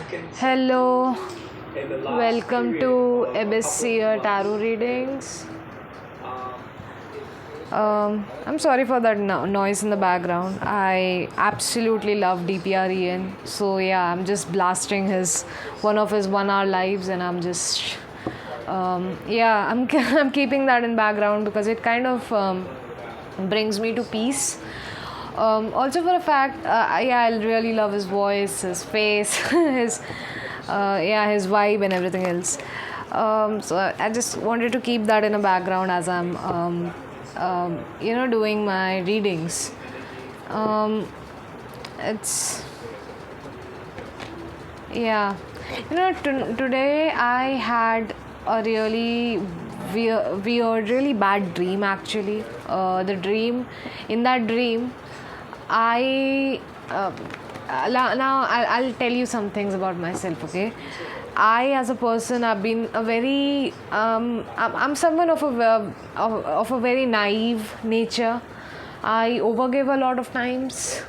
Hello, welcome to Abyssea Tarot Readings. I'm sorry for that noise in the background. I absolutely love DPR Ian. So yeah, I'm just blasting his one of his 1 hour lives, and I'm just I'm keeping that in background because it kind of brings me to peace. Also, for a fact, I really love his voice, his face, his vibe, and everything else. So I just wanted to keep that in a background as I'm, doing my readings. It's yeah, today I had a really weird, really bad dream. Actually, in that dream, I now I'll tell you some things about myself. Okay, I as a person have been a very I'm someone of a very naive nature. I overgive a lot of times.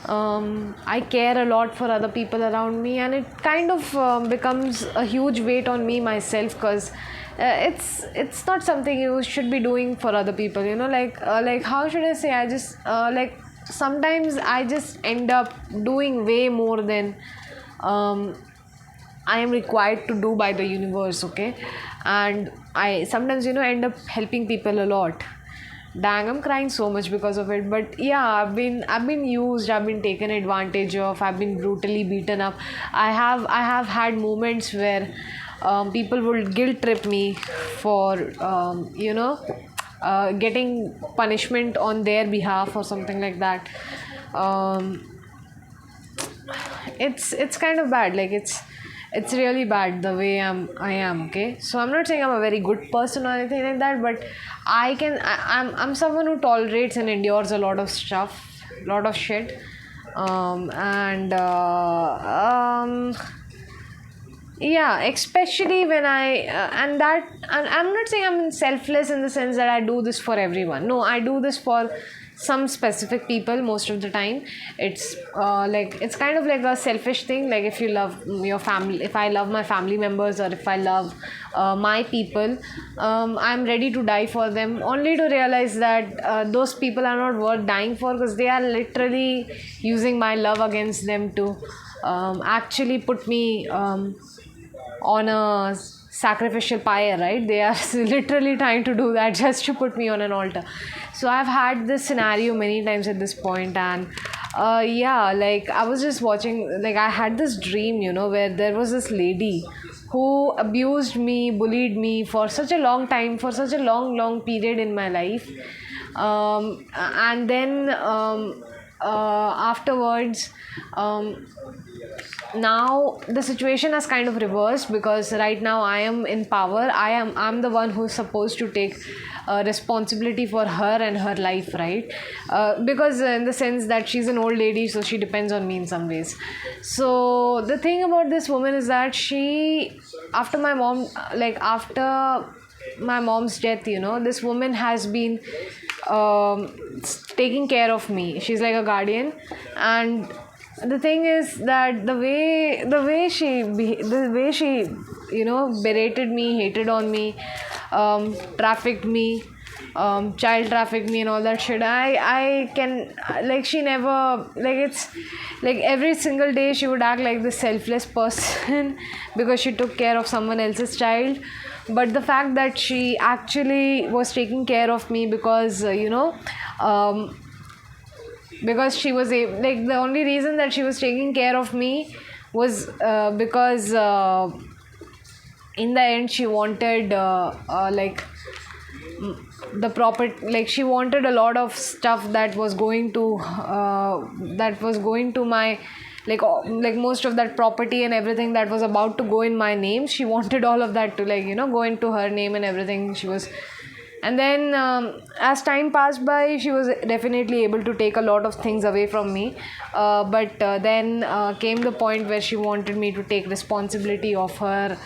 I care a lot for other people around me, and it kind of becomes a huge weight on me myself because it's not something you should be doing for other people. Like how should I say? I just sometimes I just end up doing way more than I am required to do by the universe. Okay, and I sometimes end up helping people a lot. Dang, I'm crying so much because of it. But yeah, I've been used, I've been taken advantage of, I've been brutally beaten up. I have had moments where people would guilt trip me for getting punishment on their behalf or something like that. Um, it's kind of bad. Like it's really bad the way I am. Okay, so I'm not saying I'm a very good person or anything like that, but I'm someone who tolerates and endures a lot of stuff, lot of shit. And Yeah, especially when and I'm not saying I'm selfless in the sense that I do this for everyone. No, I do this for some specific people most of the time. It's kind of like a selfish thing. Like if you love your family, if I love my family members, or if I love my people, I'm ready to die for them, only to realize that those people are not worth dying for, because they are literally using my love against them to actually put me on a sacrificial pyre, right? They are literally trying to do that just to put me on an altar. So I've had this scenario many times at this point, and like I was just watching, like I had this dream, where there was this lady who abused me, bullied me for such a long time, for such a long period in my life. And then Afterwards, now the situation has kind of reversed, because right now I am in power. I'm the one who's supposed to take responsibility for her and her life, right? Because in the sense that she's an old lady, so she depends on me in some ways. So the thing about this woman is that she after my mom like after my mom's death, this woman has been um, taking care of me. She's like a guardian. And the thing is that the way she berated me, hated on me, trafficked me, child trafficked me and all that shit. I can like She never, like, it's like every single day she would act like this selfless person because she took care of someone else's child. But the fact that she actually was taking care of me because because she was like, the only reason that she was taking care of me was because in the end she wanted the proper, like, she wanted a lot of stuff that was going to my, like most of that property and everything that was about to go in my name. She wanted all of that to, like, go into her name and everything. And then as time passed by, she was definitely able to take a lot of things away from me. But then came the point where she wanted me to take responsibility of her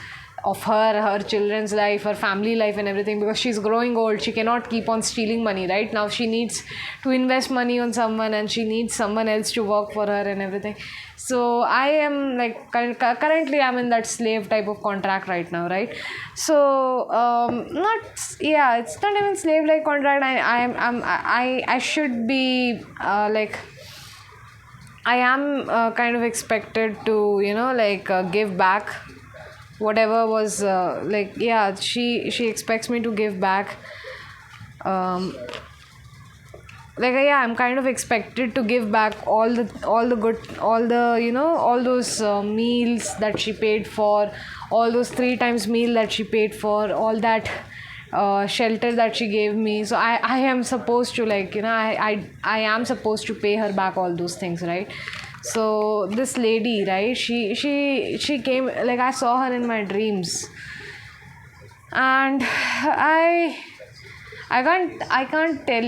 of her children's life, her family life and everything, because she's growing old. She cannot keep on stealing money, right? Now she needs to invest money on someone, and she needs someone else to work for her and everything. So I am like currently I'm in that slave type of contract right now, right? So not, yeah, it's not even slave like contract. I should be like, I am kind of expected to, give back whatever was like, yeah, she expects me to give back. Um, like, yeah, I'm kind of expected to give back all the good, all the, all those meals that she paid for, all those 3 times meal that she paid for, all that shelter that she gave me. So I am supposed to, like, I am supposed to pay her back all those things, right? So this lady, right, she came, like, I saw her in my dreams, and I can't tell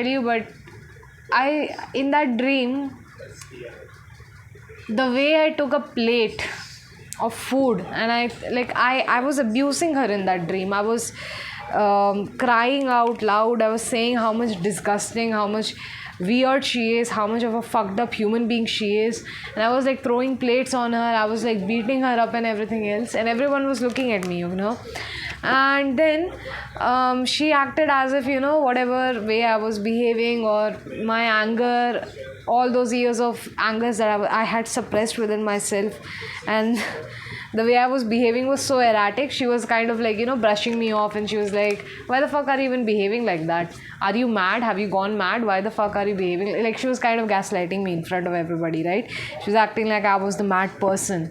you, but in that dream, the way I took a plate of food, and I was abusing her in that dream. I was crying out loud. I was saying how much disgusting, how much weird she is, how much of a fucked up human being she is. And I was like throwing plates on her. I was like beating her up and everything else, and everyone was looking at me, and then she acted as if, whatever way I was behaving, or my anger, all those years of angers that I had suppressed within myself, and the way I was behaving was so erratic. She was kind of like, brushing me off, and she was like, why the fuck are you even behaving like that? Are you mad? Have you gone mad? Why the fuck are you behaving? Like, she was kind of gaslighting me in front of everybody, right? She was acting like I was the mad person.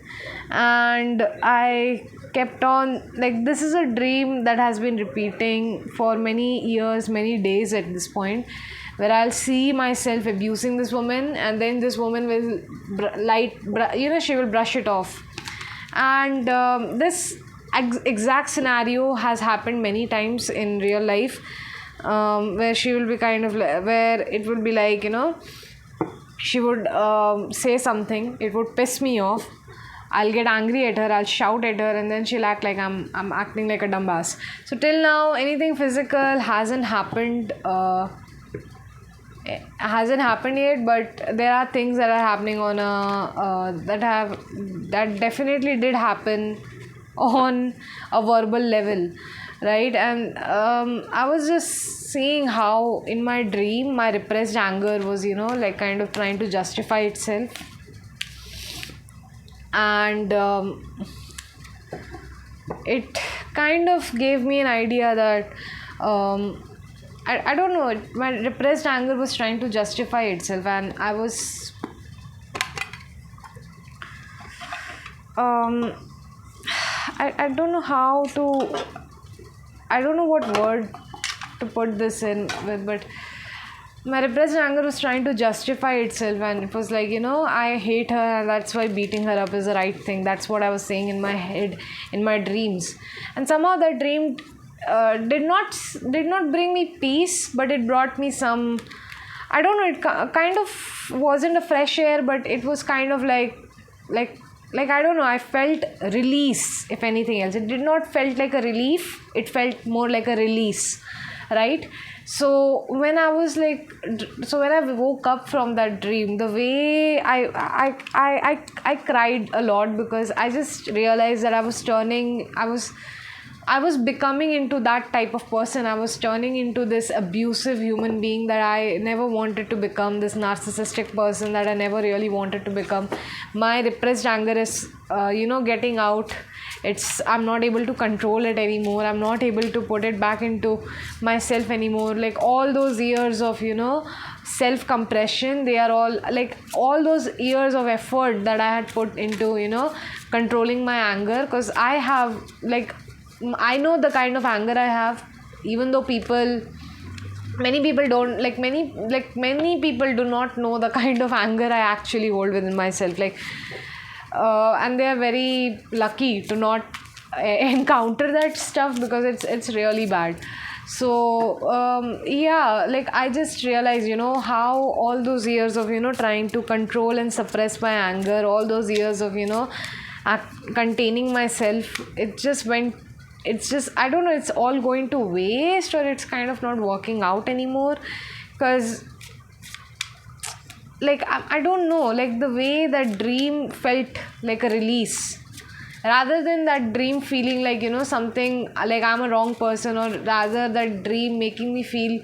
And I kept on, like, this is a dream that has been repeating for many years, many days at this point, where I'll see myself abusing this woman, and then this woman will she will brush it off. And this exact scenario has happened many times in real life, where she will be kind of where it would be like, she would say something, it would piss me off. I'll get angry at her, I'll shout at her, and then she'll act like I'm acting like a dumbass. So till now, anything physical hasn't happened. It hasn't happened yet, but there are things that are happening on that definitely did happen on a verbal level, right? And I was just seeing how in my dream my repressed anger was, like, kind of trying to justify itself. And it kind of gave me an idea that I don't know, my repressed anger was trying to justify itself, and I was I don't know how to, I don't know what word to put this in with, but my repressed anger was trying to justify itself, and it was like, I hate her, and that's why beating her up is the right thing. That's what I was saying in my head, in my dreams. And somehow that dream did not bring me peace, but it brought me some, I don't know, it kind of wasn't a fresh air, but it was kind of like I don't know, I felt release. If anything else, it did not felt like a relief, it felt more like a release, right? So when I woke up from that dream, the way I cried a lot, because I just realized that I was becoming into that type of person. I was turning into this abusive human being that I never wanted to become, this narcissistic person that I never really wanted to become. My repressed anger is, getting out. I'm not able to control it anymore. I'm not able to put it back into myself anymore. Like, all those years of, self-compression, they are all, like, all those years of effort that I had put into, controlling my anger, because I know the kind of anger I have, even though many people don't, many people do not know the kind of anger I actually hold within myself, and they are very lucky to not encounter that stuff, because it's really bad. So I just realized, how all those years of, trying to control and suppress my anger, all those years of, containing myself, it's just, I don't know, it's all going to waste, or it's kind of not working out anymore. Because like I don't know, like the way that dream felt like a release, rather than that dream feeling like, something like I'm a wrong person, or rather that dream making me feel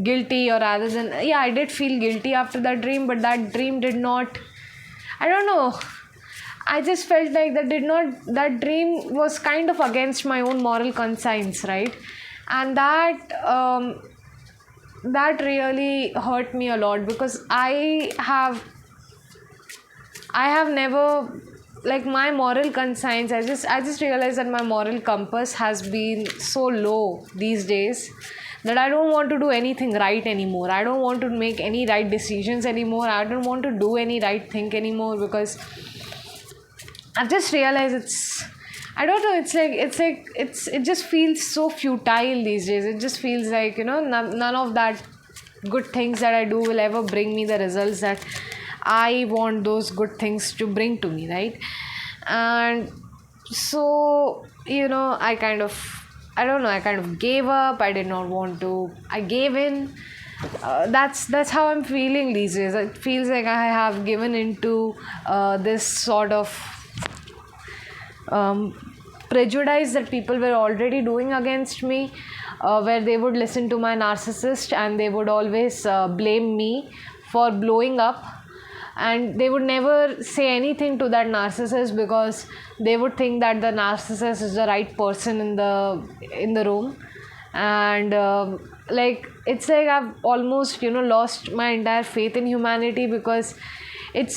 guilty, or rather than, yeah, I did feel guilty after that dream, but that dream did not, I don't know, I just felt like that dream was kind of against my own moral conscience, right? And that really hurt me a lot, because I have never, like, my moral conscience, I just realized that my moral compass has been so low these days, that I don't want to do anything right anymore. I don't want to make any right decisions anymore. I don't want to do any right thing anymore, because I've just realized I don't know, it just feels so futile these days. It just feels like, none of that good things that I do will ever bring me the results that I want those good things to bring to me, right? And so, I don't know, I kind of gave up. I did not want to, I gave in. That's how I'm feeling these days. It feels like I have given into this sort of prejudice that people were already doing against me, where they would listen to my narcissist and they would always blame me for blowing up, and they would never say anything to that narcissist, because they would think that the narcissist is the right person in the room. And like, it's like I've almost, lost my entire faith in humanity, because it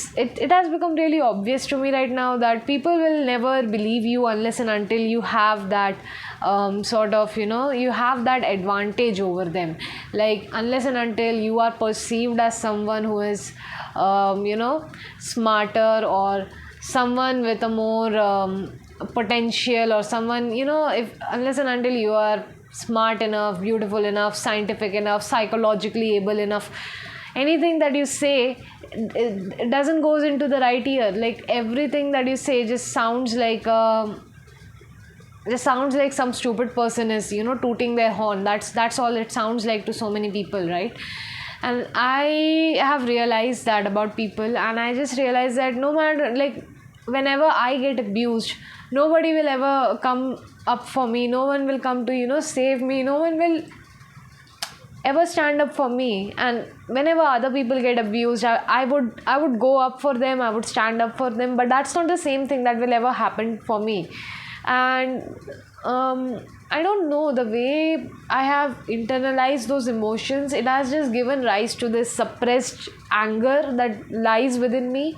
has become really obvious to me right now that people will never believe you unless and until you have that sort of, you have that advantage over them. Like, unless and until you are perceived as someone who is smarter, or someone with a more potential, or someone, if unless and until you are smart enough, beautiful enough, scientific enough, psychologically able enough, anything that you say, it doesn't goes into the right ear. Like, everything that you say just sounds like some stupid person is, tooting their horn. That's all it sounds like to so many people, right? And I have realized that about people, and I just realized that no matter, like, whenever I get abused, nobody will ever come up for me. No one will come to, save me. No one will ever stand up for me. And whenever other people get abused, I would go up for them, I would stand up for them, but that's not the same thing that will ever happen for me. And I don't know, the way I have internalized those emotions, it has just given rise to this suppressed anger that lies within me,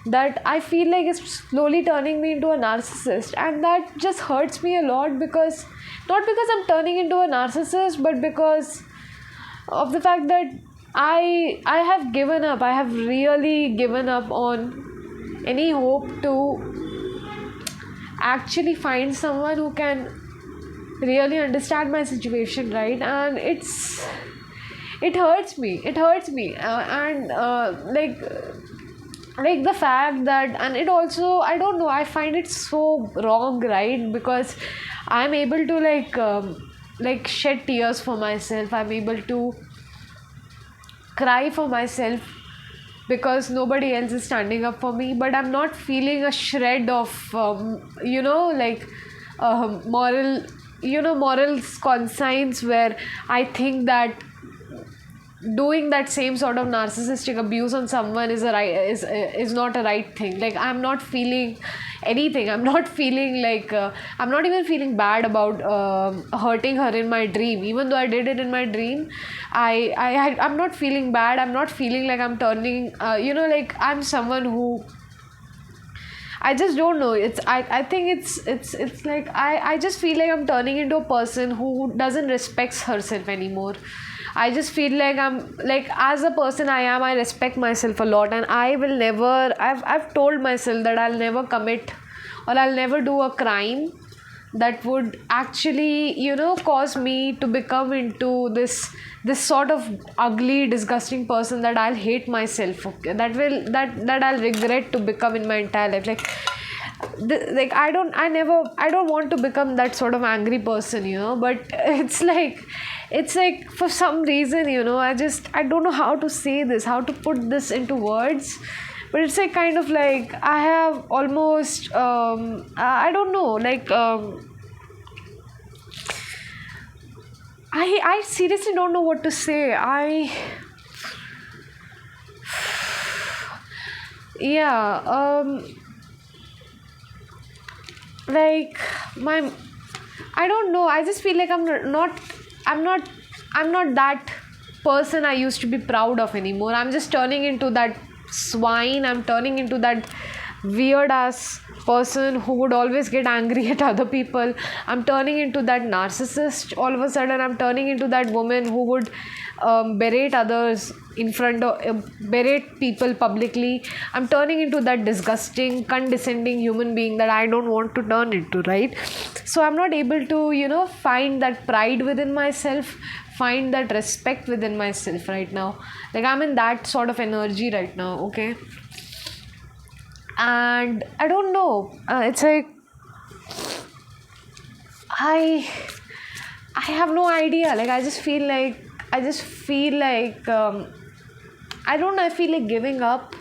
that I feel like it's slowly turning me into a narcissist. And that just hurts me a lot, because not because I'm turning into a narcissist, but because of the fact that I have given up. I have really given up on any hope to actually find someone who can really understand my situation, right? And it hurts me. And like the fact that, and it also, I don't know, I find it so wrong, right? Because I'm able to like shed tears for myself. I'm able to cry for myself because nobody else is standing up for me, but I'm not feeling a shred of moral conscience, where I think that doing that same sort of narcissistic abuse on someone is not a right thing. Like, I'm not feeling anything. I'm not feeling like I'm not even feeling bad about hurting her in my dream, even though I did it in my dream. I'm not feeling bad. I'm not feeling like I'm turning like I'm someone who, I just don't know. I think it's like I just feel like I'm turning into a person who doesn't respect herself anymore. I just feel like I'm like, as a person I respect myself a lot, and I will never, I've told myself that I'll never commit, or I'll never do a crime that would actually, cause me to become into this sort of ugly, disgusting person that I'll hate myself, that I'll regret to become in my entire life. Like, like I don't want to become that sort of angry person, but it's like for some reason, I don't know how to say this, how to put this into words. But it's like kind of like I have almost I don't know, like I seriously don't know what to say. Yeah, like my I don't know, I just feel like I'm not I'm not that person I used to be proud of anymore. I'm just turning into that swine. I'm turning into that weird ass person who would always get angry at other people. I'm turning into that narcissist. All of a sudden I'm turning into that woman who would berate others in front of berate people publicly. I'm turning into that disgusting, condescending human being that I don't want to turn into, right? So I'm not able to find that pride within myself, find that respect within myself right now. Like I'm in that sort of energy right now, okay? And I don't know, it's like I I have no idea. Like I just feel like I don't know, I feel like giving up.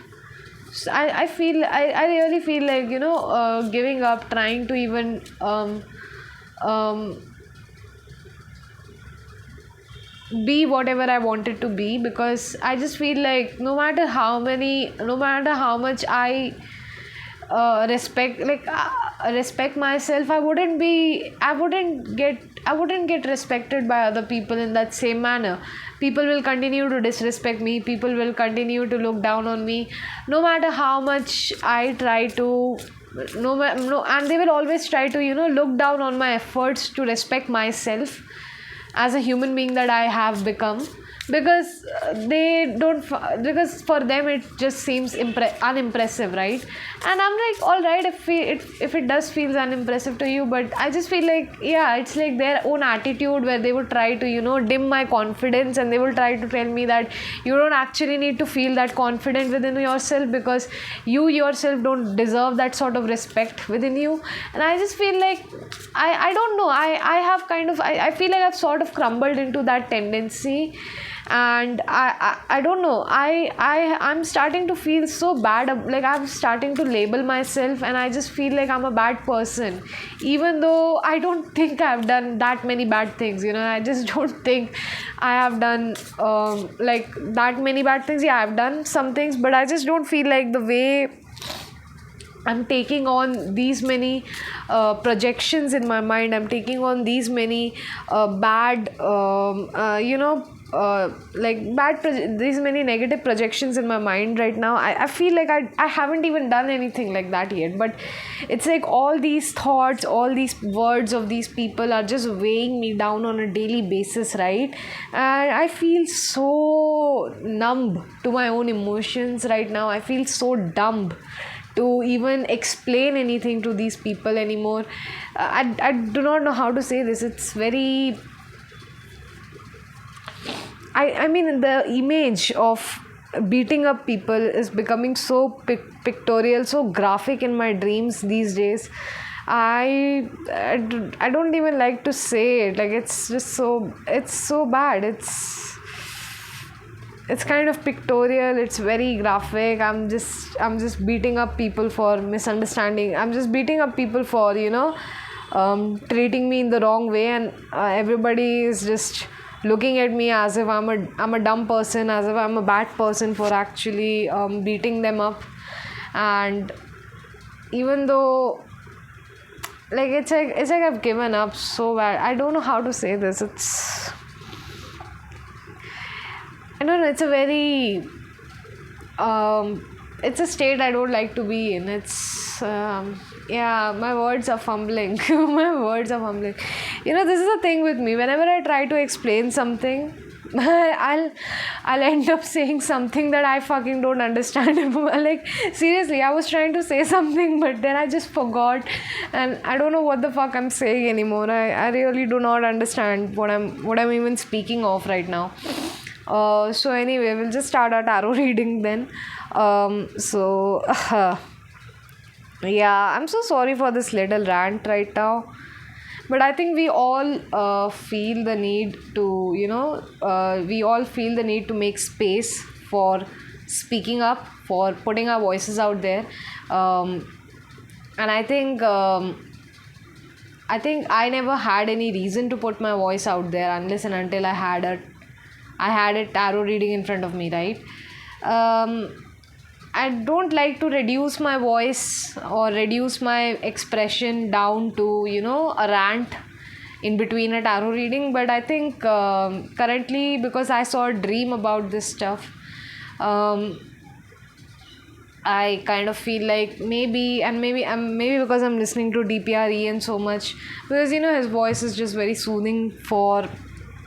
I really feel like giving up, trying to even um, be whatever I wanted to be, because I just feel like no matter how much I respect myself, I wouldn't get respected by other people in that same manner. People will continue to disrespect me, people will continue to look down on me, no matter how much I try to, no, and they will always try to look down on my efforts to respect myself as a human being that I have become, because because for them it just seems unimpressive, right? And I'm like, all right, if it does feels unimpressive to you, but I just feel like, yeah, it's like their own attitude where they would try to dim my confidence, and they will try to tell me that you don't actually need to feel that confident within yourself, because you yourself don't deserve that sort of respect within you. And I just feel like I don't know, I have kind of I feel like I've sort of crumbled into that tendency. And I don't know, I'm starting to feel so bad, like I'm starting to label myself, and I just feel like I'm a bad person, even though I don't think I've done that many bad things. I just don't think I have done like that many bad things. Yeah, I've done some things, but I just don't feel like the way I'm taking on these many projections in my mind. I'm taking on these many bad, these many negative projections in my mind right now. I feel like I haven't even done anything like that yet. But it's like all these thoughts, all these words of these people are just weighing me down on a daily basis, right? And I feel so numb to my own emotions right now. I feel so dumb to even explain anything to these people anymore. I do not know how to say this. It's very. I mean, the image of beating up people is becoming so pictorial, so graphic in my dreams these days. I don't even like to say it. Like, it's so bad. It's kind of pictorial, it's very graphic. I'm just beating up people for misunderstanding. I'm just beating up people for treating me in the wrong way, and everybody is just looking at me as if I'm a dumb person, as if I'm a bad person for actually beating them up. And even though, like, it's like I've given up so bad. I don't know how to say this. I don't know, it's a state I don't like to be in. Yeah, my words are fumbling. My words are fumbling. This is the thing with me. Whenever I try to explain something, I'll end up saying something that I fucking don't understand. Like, seriously, I was trying to say something, but then I just forgot, and I don't know what the fuck I'm saying anymore. I really do not understand what I'm even speaking of right now. So anyway, we'll just start our tarot reading then. So Yeah, I'm so sorry for this little rant right now. But I think we all feel the need to, we all feel the need to make space for speaking up, for putting our voices out there. Um, and I think I never had any reason to put my voice out there unless and until I had a tarot reading in front of me, right? Um, I don't like to reduce my voice or reduce my expression down to, a rant in between a tarot reading. But I think currently, because I saw a dream about this stuff, um, I kind of feel like maybe because I'm listening to DPR and so much, because his voice is just very soothing for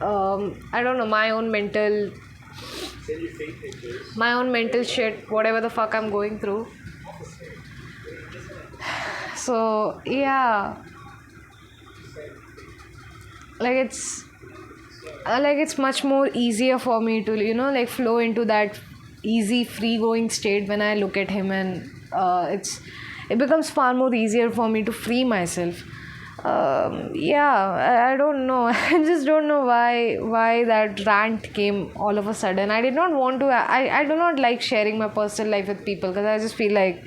I don't know, my own mental shit, whatever the fuck I'm going through. So yeah, like it's much more easier for me to like flow into that easy free going state when I look at him, and it becomes far more easier for me to free myself. Yeah, I don't know. I just don't know why that rant came all of a sudden. I did not want to. I do not like sharing my personal life with people because I just feel like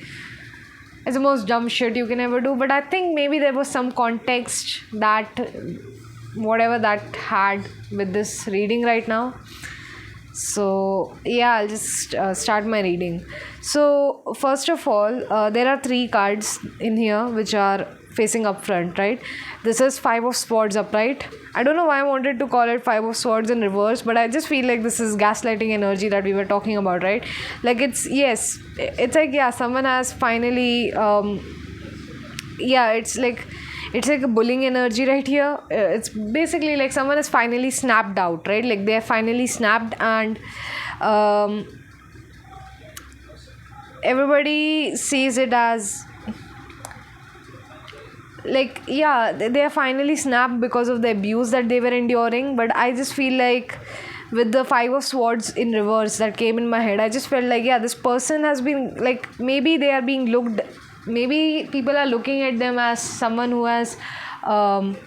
it's the most dumb shit you can ever do. But I think maybe there was some context that whatever that had with this reading right now. So yeah, I'll just start my reading. So first of all, there are three cards in here which are facing up front, right? This is Five of Swords upright. I don't know why I wanted to call it Five of Swords in reverse, but I just feel like this is gaslighting energy that we were talking about, right? Like it's like, yeah, someone has finally yeah, it's like a bullying energy right here. It's basically like someone has finally snapped out, right? Like they have finally snapped, and um, everybody sees it as like, yeah, they are finally snapped because of the abuse that they were enduring. But I just feel like with the Five of Swords in reverse that came in my head, I just felt like, yeah, this person has been like, maybe they are being looked, maybe people are looking at them as um,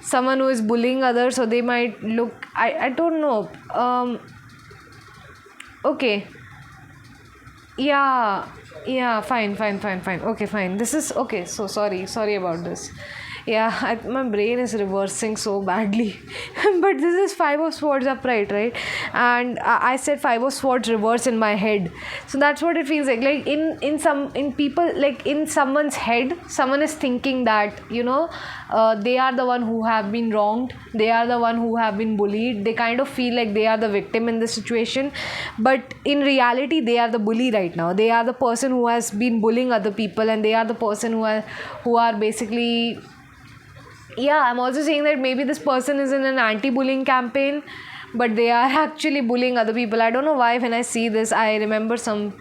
someone who is bullying others, so they might look, I don't know. Okay, yeah, yeah, fine. Okay, fine. This is okay. So sorry about this. Yeah, my brain is reversing so badly. But this is Five of Swords upright, right? And I said Five of Swords reverse in my head. So that's what it feels like. Like in people, like in someone's head, someone is thinking that they are the one who have been wronged. They are the one who have been bullied. They kind of feel like they are the victim in this situation, but in reality, they are the bully right now. They are the person who has been bullying other people, and they are the person who are basically, yeah, I'm also saying that maybe this person is in an anti-bullying campaign, but they are actually bullying other people. I don't know why when I see this I remember some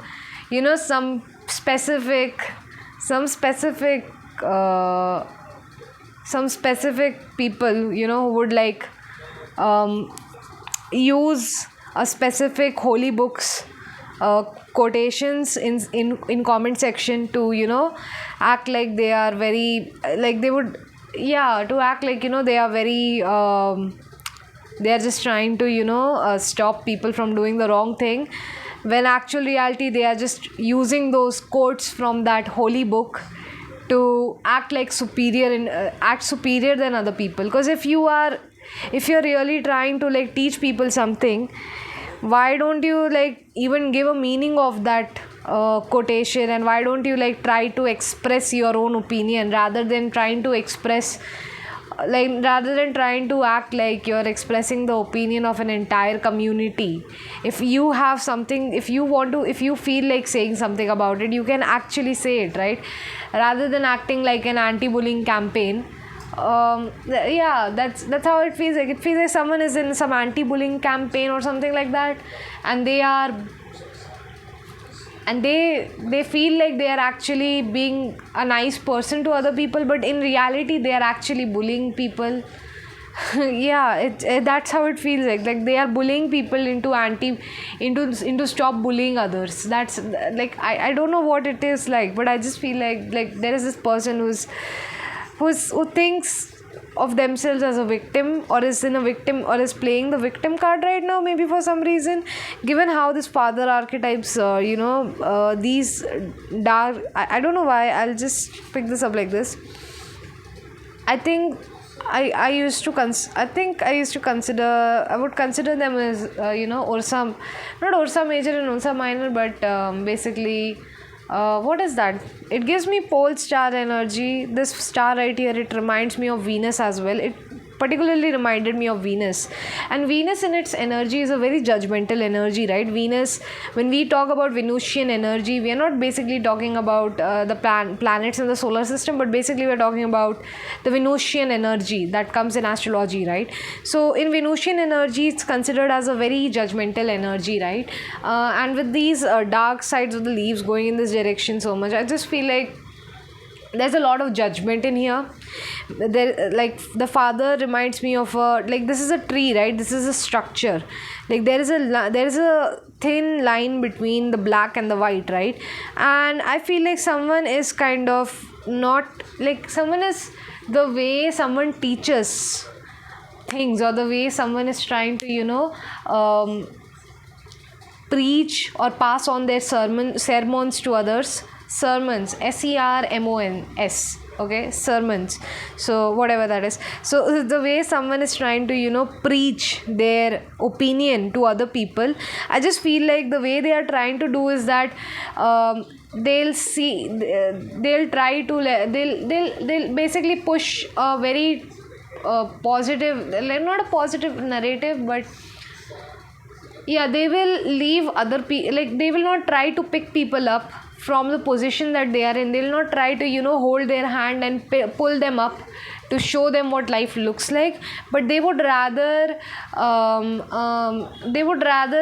specific some specific uh, some specific people who would like um, use a specific holy books quotations in comment section to act like they are very like they would, yeah, to act like they are very they are just trying to stop people from doing the wrong thing, when actual reality they are just using those quotes from that holy book to act like superior and act superior than other people. Because if you're really trying to like teach people something, why don't you like even give a meaning of that quotation, and why don't you like try to express your own opinion rather than trying to act like you're expressing the opinion of an entire community. If you have something, if you feel like saying something about it, you can actually say it, right? Rather than acting like an anti-bullying campaign. Yeah, that's how it feels like. It feels like someone is in some anti-bullying campaign or something like that, and they feel like they are actually being a nice person to other people, but in reality they are actually bullying people. Yeah, that's how it feels like they are bullying people into stop bullying others. That's like I don't know what it is like, but I just feel like there is this person who thinks of themselves as a victim, or is in a victim, or is playing the victim card right now, maybe for some reason, given how this father archetypes, these dark, I don't know why, I'll just pick this up like this. I think I used to I think I used to consider, I would consider them as Ursa, not Ursa major and Ursa minor, but basically what is that? It gives me pole star energy. This star right here, it reminds me of Venus as well. It particularly reminded me of Venus. And Venus in its energy is a very judgmental energy, right? Venus, when we talk about Venusian energy, we are not basically talking about the planets in the solar system, but basically we're talking about the Venusian energy that comes in astrology, right? So in Venusian energy, it's considered as a very judgmental energy, right? And with these dark sides of the leaves going in this direction so much, I just feel like there's a lot of judgment in here. There, like, the father reminds me of a, like, this is a tree, right? This is a structure. Like, there is a thin line between the black and the white, right? And I feel like someone is kind of not, like, someone is, the way someone teaches things, or the way someone is trying to preach or pass on their sermons to others. Sermons, sermons, okay, sermons, so whatever that is. So the way someone is trying to preach their opinion to other people, I just feel like the way they are trying to do is that they'll try to they'll basically push a very positive, like, not a positive narrative, but yeah, they will leave other people, like, they will not try to pick people up from the position that they are in. They will not try to hold their hand and pull them up to show them what life looks like, but they would rather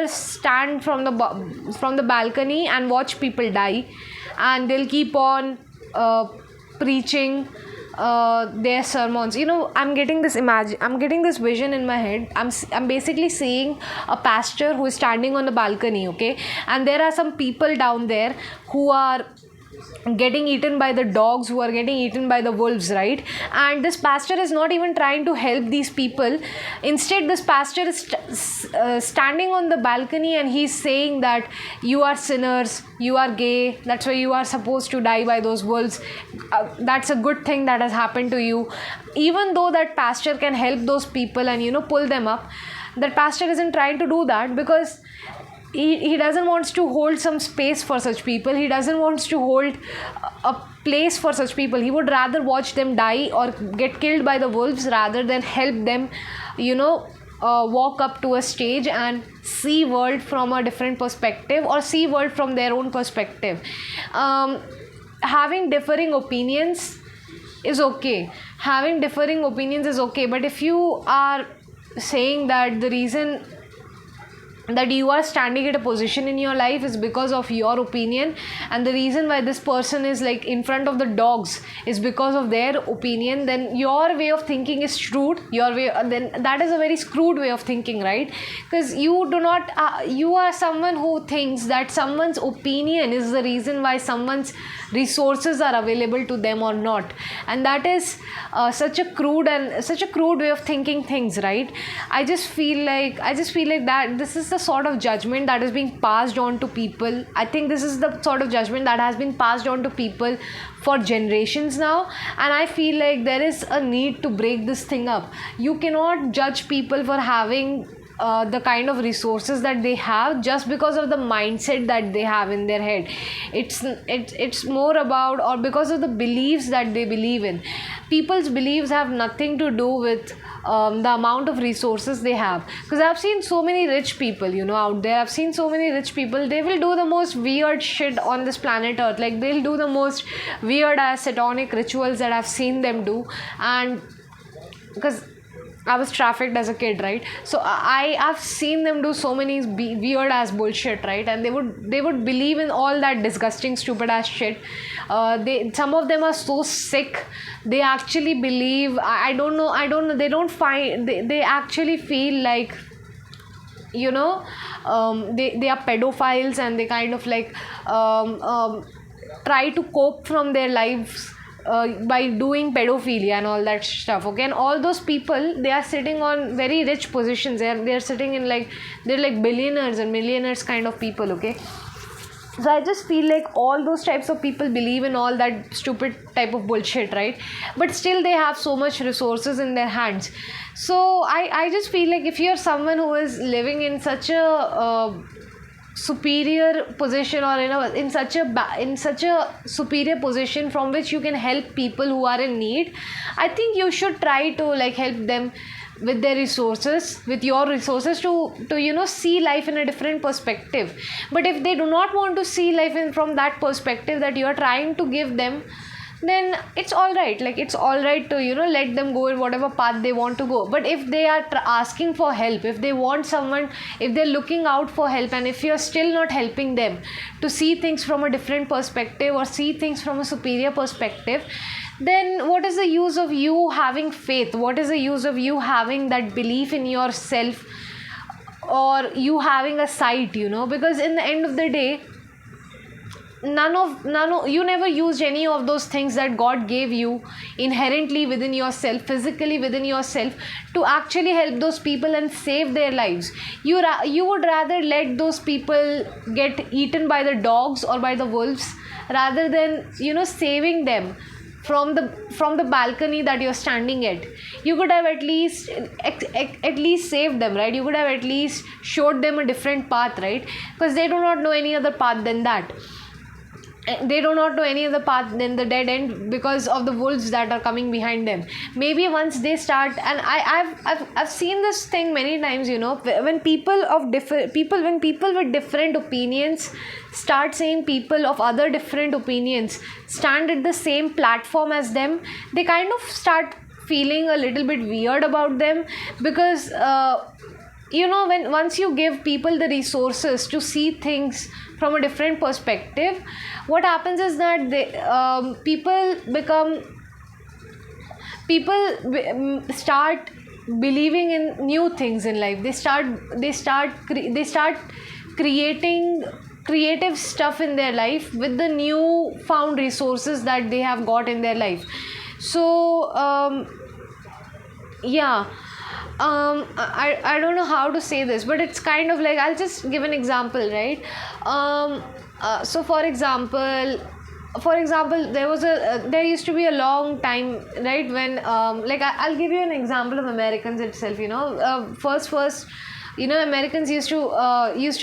stand from the balcony and watch people die, and they'll keep on preaching their sermons. I'm getting this vision in my head. I'm basically seeing a pastor who is standing on the balcony, okay, and there are some people down there who are getting eaten by the dogs, who are getting eaten by the wolves, right? And this pastor is not even trying to help these people. Instead, this pastor is standing on the balcony, and he's saying that you are sinners, you are gay, that's why you are supposed to die by those wolves. That's a good thing that has happened to you. Even though that pastor can help those people and pull them up, that pastor isn't trying to do that, because he doesn't want to hold some space for such people. He doesn't want to hold a place for such people. He would rather watch them die or get killed by the wolves rather than help them walk up to a stage and see world from a different perspective, or see world from their own perspective. Having differing opinions is okay. But if you are saying that the reason that you are standing at a position in your life is because of your opinion, and the reason why this person is like in front of the dogs is because of their opinion, then your way of thinking is screwed. Then that is a very screwed way of thinking, right? Because you do not you are someone who thinks that someone's opinion is the reason why someone's resources are available to them or not, and that is such a crude way of thinking things, right? I just feel like that this is the sort of judgment that is being passed on to people. I think this is the sort of judgment that has been passed on to people for generations now, and I feel like there is a need to break this thing up. You cannot judge people for having the kind of resources that they have just because of the mindset that they have in their head. It's more about, or because of the beliefs that they believe in. People's beliefs have nothing to do with the amount of resources they have, because I've seen so many rich people out there. I've seen so many rich people, they will do the most weird shit on this planet Earth. Like, they'll do the most weird satanic rituals that I've seen them do. And because I was trafficked as a kid, right? So I've seen them do so many weird ass bullshit, right? And they would believe in all that disgusting, stupid ass shit. They Some of them are so sick. They actually believe. I don't know. They don't find. They actually feel like, they are pedophiles, and they kind of like try to cope from their lives by doing pedophilia and all that stuff. Okay, and all those people, they are sitting on very rich positions. They're sitting in like, they're like billionaires and millionaires kind of people. Okay, so I just feel like all those types of people believe in all that stupid type of bullshit, right? But still they have so much resources in their hands. So I just feel like if you're someone who is living in such a superior position, or in such a superior position from which you can help people who are in need, I think you should try to like help them with their resources, with your resources, to see life in a different perspective. But if they do not want to see life in from that perspective that you are trying to give them, then it's all right. Like, it's all right to let them go in whatever path they want to go. But if they are asking for help, if they want someone, if they're looking out for help, and if you're still not helping them to see things from a different perspective, or see things from a superior perspective, then what is the use of you having faith? What is the use of you having that belief in yourself, or you having a sight? Because in the end of the day, none of you never used any of those things that God gave you inherently within yourself, physically within yourself, to actually help those people and save their lives. You would rather let those people get eaten by the dogs or by the wolves, rather than saving them from the balcony that you're standing at. You could have at least saved them, right? You could have at least showed them a different path, right? Because they do not know any other path than that. They do not know any other path than the dead end, because of the wolves that are coming behind them. Maybe once they start, and I've seen this thing many times, when when people with different opinions start saying people of other different opinions stand at the same platform as them, they kind of start feeling a little bit weird about them. Because when once you give people the resources to see things from a different perspective, what happens is that people start believing in new things in life. They start creating creative stuff in their life with the new found resources that they have got in their life. So yeah, I don't know how to say this, but it's kind of like, I'll just give an example, right? So for example, there used to be a long time, right, when I'll give you an example of Americans itself. First, Americans used to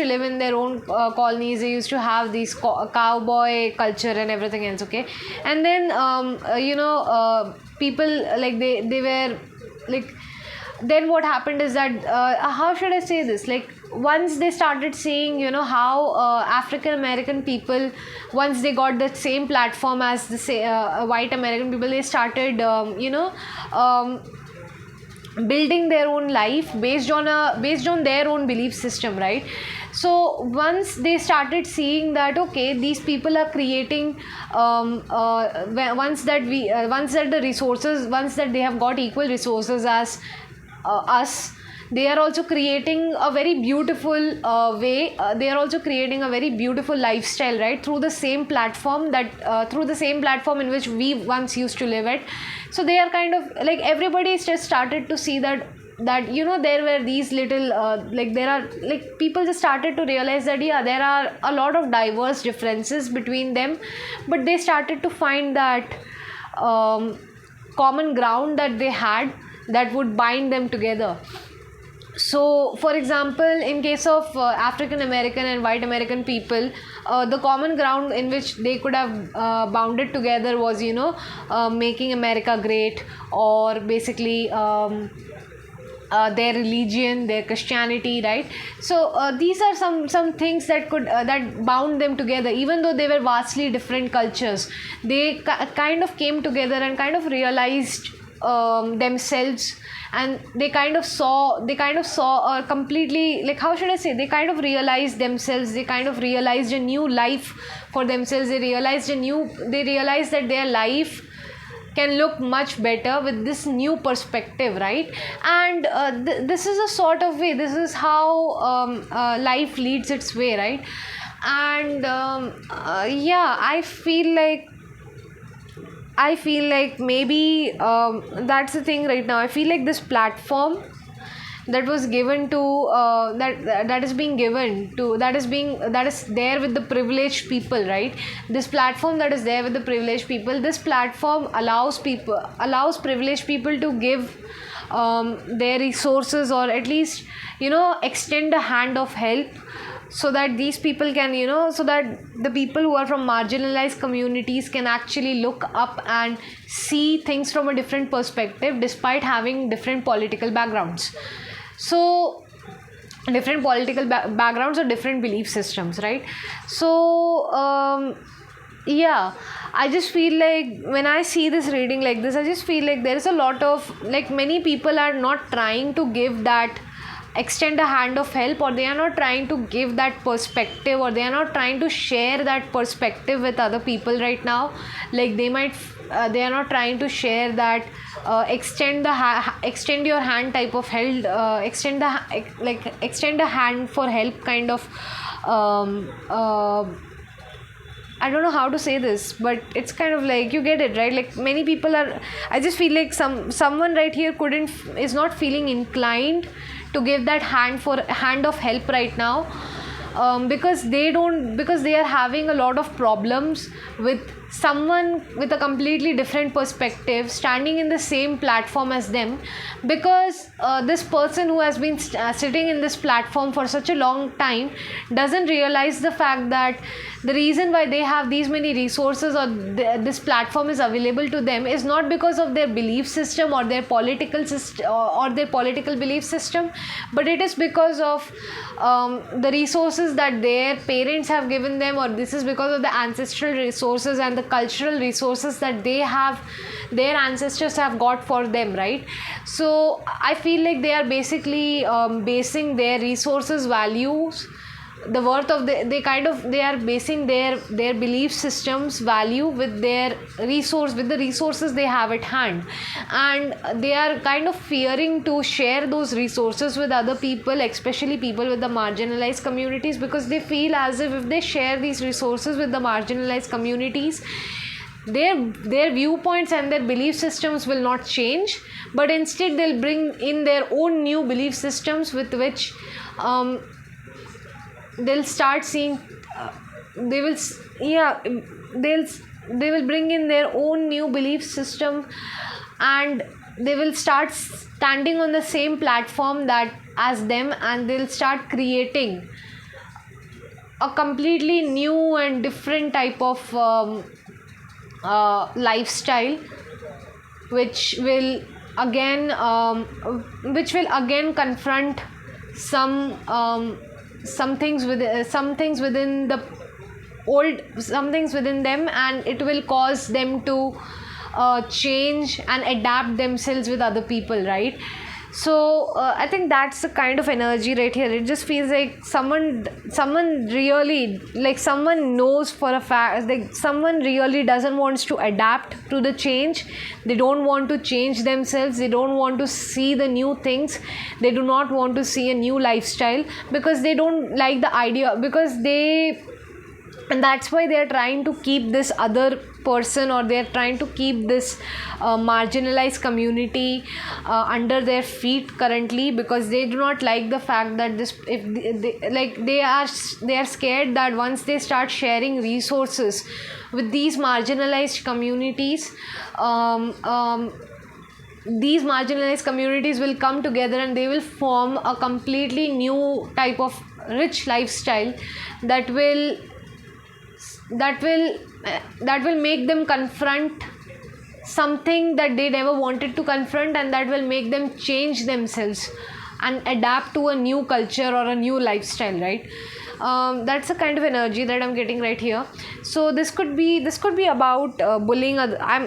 live in their own colonies. They used to have these cowboy culture and everything else. Okay, and then people, like, they were like, then what happened is that, how should I say this, like, once they started seeing how African American people, once they got the same platform as the white American people, they started building their own life based on their own belief system, right? So once they started seeing that, okay, these people are creating, once that they have got equal resources as us, they are also creating a very beautiful way. They are also creating a very beautiful lifestyle, right, through the same platform in which we once used to live at. So they are kind of like, everybody just started to see that there were these little people just started to realize that, yeah, there are a lot of diverse differences between them, but they started to find that common ground that they had that would bind them together. So for example, in case of African American and white American people, the common ground in which they could have bounded together was making America great, or basically their religion, their Christianity, right? So these are some things that could that bound them together. Even though they were vastly different cultures, they kind of came together and kind of realized themselves, and they kind of saw a completely, like, how should I say, they kind of realized themselves, they kind of realized a new life for themselves, they realized that their life can look much better with this new perspective, right? And this is a sort of way, this is how life leads its way, right? And yeah, I feel like maybe that's the thing right now. I feel like this platform that was given to that is being given to, that is there with the privileged people, right? This platform that is there with the privileged people, this platform allows privileged people to give their resources, or at least, extend a hand of help, so that these people can, so that the people who are from marginalized communities can actually look up and see things from a different perspective, despite having different political backgrounds. So different political backgrounds or different belief systems, right? So yeah, I just feel like when I see this reading like this, I just feel like there is a lot of, like, many people are not trying to give that, extend a hand of help, or they are not trying to give that perspective, or they are not trying to share that perspective with other people right now. Like, they are not trying to share that extend your hand type of help, extend a hand for help kind of I don't know how to say this, but it's kind of like, you get it, right? Like, many people are, I just feel like someone right here is not feeling inclined to give that hand of help right now, because they are having a lot of problems with someone with a completely different perspective standing in the same platform as them, because this person who has been sitting in this platform for such a long time doesn't realize the fact that the reason why they have these many resources, or this platform is available to them, is not because of their belief system or their political system or their political belief system, but it is because of the resources that their parents have given them, or this is because of the ancestral resources and the cultural resources that their ancestors have got for them, right? So I feel like they are basically basing their resources values, the worth of they are basing their belief systems value with the resources they have at hand, and they are kind of fearing to share those resources with other people, especially people with the marginalized communities, because they feel as if they share these resources with the marginalized communities, their viewpoints and their belief systems will not change, but instead they'll bring in their own new belief systems with which they'll start seeing they will bring in their own new belief system, and they will start standing on the same platform that as them, and they'll start creating a completely new and different type of lifestyle, which will again confront some things within them, and it will cause them to change and adapt themselves with other people, right? So I think that's the kind of energy right here. It just feels like someone really, like, someone knows for a fact, like, someone really doesn't want to adapt to the change. They don't want to change themselves, they don't want to see the new things, they do not want to see a new lifestyle, because they don't like the idea, and that's why they're trying to keep this other person, or they're trying to keep this marginalized community under their feet currently, because they do not like the fact that they are scared that once they start sharing resources with these marginalized communities, these marginalized communities will come together and they will form a completely new type of rich lifestyle that will make them confront something that they never wanted to confront, and that will make them change themselves and adapt to a new culture or a new lifestyle, right? That's the kind of energy that I'm getting right here. So this could be about bullying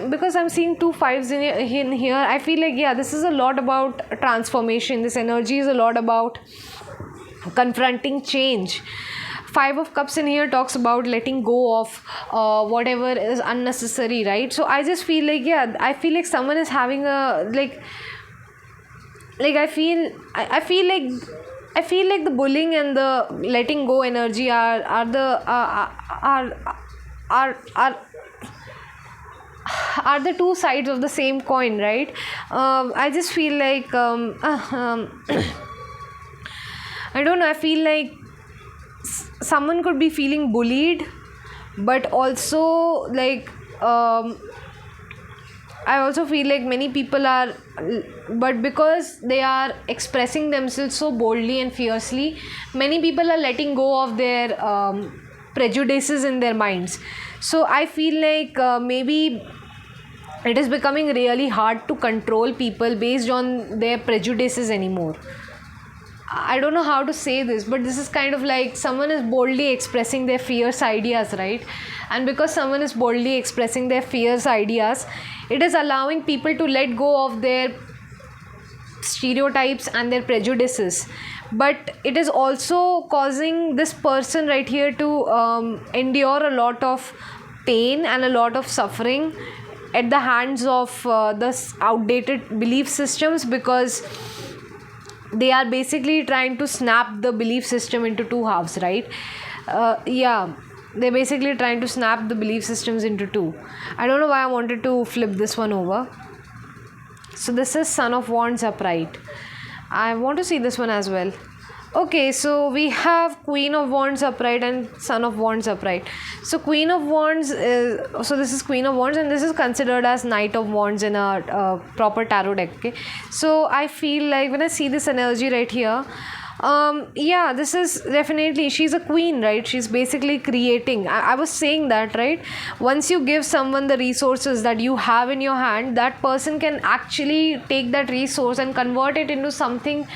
because I'm seeing two fives in here. I feel like, yeah, this is a lot about transformation. This energy is a lot about confronting change. Five of Cups in here talks about letting go of whatever is unnecessary, right? So I just feel like, yeah, I feel like someone is having a I feel like the bullying and the letting go energy are the two sides of the same coin, right? I just feel like I don't know. I feel like someone could be feeling bullied, but also like I also feel like many people are, but because they are expressing themselves so boldly and fiercely, many people are letting go of their prejudices in their minds. So I feel like maybe it is becoming really hard to control people based on their prejudices anymore. I don't know how to say this, but this is kind of like someone is boldly expressing their fierce ideas, right? And because someone is boldly expressing their fierce ideas, it is allowing people to let go of their stereotypes and their prejudices. But it is also causing this person right here to endure a lot of pain and a lot of suffering at the hands of this outdated belief systems, because they are basically trying to snap the belief system into two halves, right? Yeah, they're basically trying to snap the belief systems into two. I don't know why I wanted to flip this one over. So this is Son of Wands upright. I want to see this one as well. Okay, so we have Queen of Wands upright and Son of Wands upright. So Queen of Wands is, so this is Queen of Wands, and this is considered as Knight of Wands in a proper tarot deck. Okay, so I feel like when I see this energy right here, yeah, this is definitely, she's a queen, right? She's basically creating. I was saying that, right? Once you give someone the resources that you have in your hand, that person can actually take that resource and convert it into something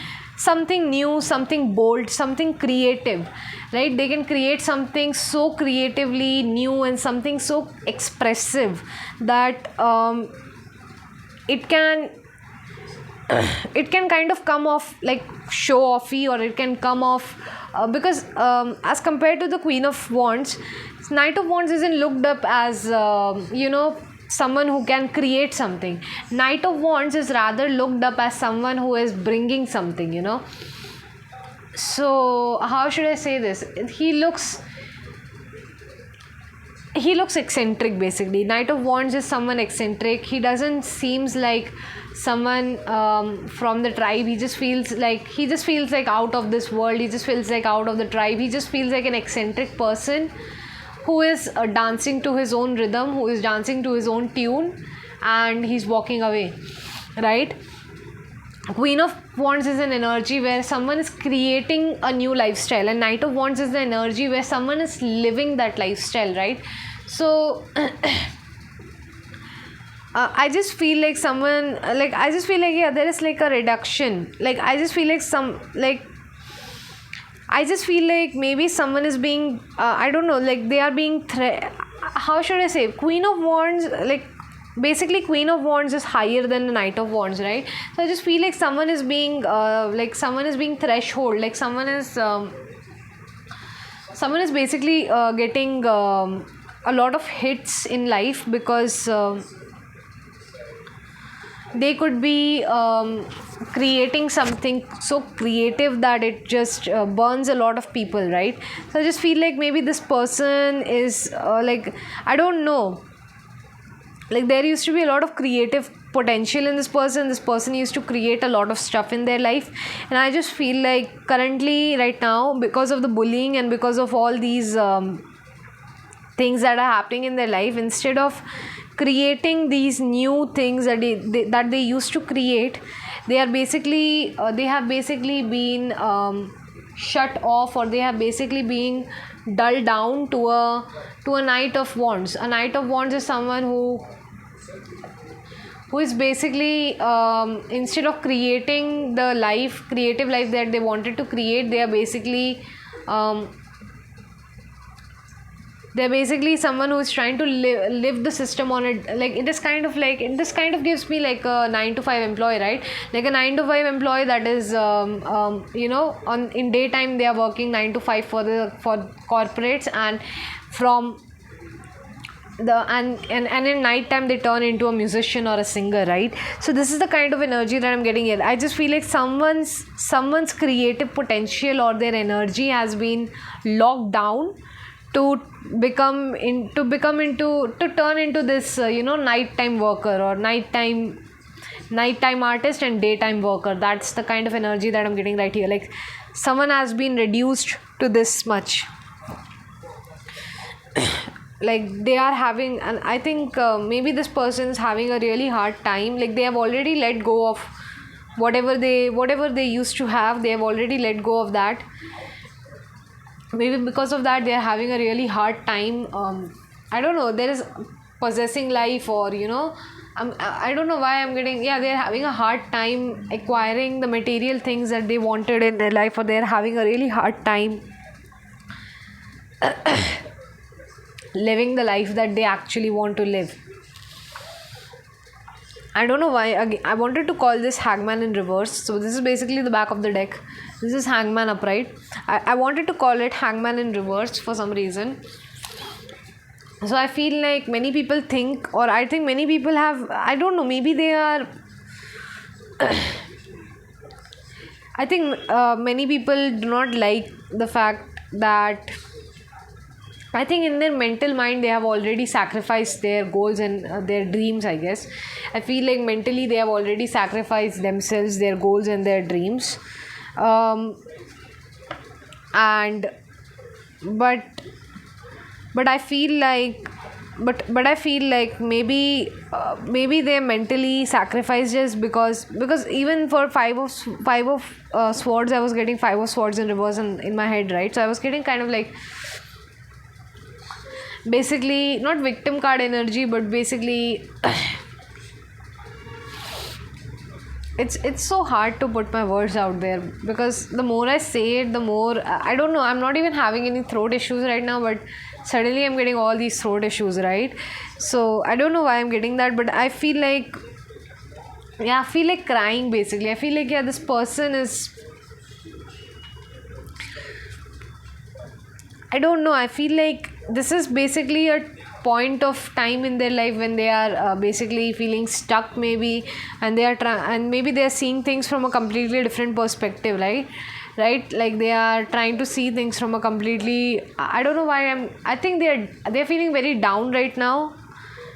new, something bold, something creative, right? They can create something so creatively new and something so expressive that it can kind of come off like show offy, or it can come off because as compared to the Queen of Wands, Knight of Wands isn't looked up as someone who can create something. Knight of Wands is rather looked up as someone who is bringing something. So how should I say this? He looks eccentric, basically. Knight of Wands is someone eccentric. He doesn't seems like someone from the tribe. He just feels like out of this world. He just feels like out of the tribe. He just feels like an eccentric person who is dancing to his own rhythm, who is dancing to his own tune, and he's walking away, right? Queen of Wands is an energy where someone is creating a new lifestyle, and Knight of Wands is the energy where someone is living that lifestyle, right? So I just feel like yeah, there is like a reduction. Like I just feel like maybe someone is being I don't know, like they are being how should I say? Queen of Wands, like basically Queen of Wands is higher than the Knight of Wands, right? So I just feel like someone is being threshold, like someone is basically getting a lot of hits in life because they could be creating something so creative that it just burns a lot of people, right? So I just feel like maybe this person is I don't know, like there used to be a lot of creative potential in this person used to create a lot of stuff in their life, and I just feel like currently right now, because of the bullying and because of all these things that are happening in their life, instead of creating these new things that they used to create, they have basically been shut off, or they have basically been dulled down to a Knight of Wands. A Knight of Wands is someone who is basically instead of creating the creative life that they wanted to create, they are basically they're basically someone who's trying to live the system on it. Like it is kind of like, this kind of gives me like a 9 to 5 employee, right? Like a 9 to 5 employee that is on in daytime they are working 9 to 5 for corporates, and from the and in night time they turn into a musician or a singer, right? So this is the kind of energy that I'm getting here. I just feel like someone's creative potential or their energy has been locked down to turn into this nighttime worker, or nighttime artist and daytime worker. That's the kind of energy that I'm getting right here. Like someone has been reduced to this much. Like they are having, and I think maybe this person is having a really hard time. Like they have already let go of whatever they used to have. They have already let go of that. Maybe because of that they are having a really hard time. I don't know, there is possessing life, or I don't know why I'm getting, yeah, they're having a hard time acquiring the material things that they wanted in their life, or they're having a really hard time living the life that they actually want to live. I don't know why. Again, I wanted to call this Hangman in reverse. So this is basically the back of the deck. This is Hangman upright. I wanted to call it Hangman in reverse for some reason. So I feel like many people think, or I think many people have, I don't know, maybe they are I think many people do not like the fact that, I think in their mental mind they have already sacrificed their goals and their dreams, I guess. I feel like mentally they have already sacrificed themselves, their goals and their dreams. And but I feel like, but I feel like maybe they mentally sacrificed just because even for five of swords, I was getting 5 of swords in reverse in my head, right? So I was getting kind of like, basically not victim card energy, but basically it's so hard to put my words out there, because the more I say it, the more, I don't know, I'm not even having any throat issues right now, but suddenly I'm getting all these throat issues, right? So I don't know why I'm getting that, but I feel like, yeah, I feel like crying basically. I feel like, yeah, this person is, I don't know, I feel like this is basically a point of time in their life when they are basically feeling stuck maybe, and they are and maybe they are seeing things from a completely different perspective, right? Like they are trying to see things from a completely, I don't know why I think they're feeling very down right now.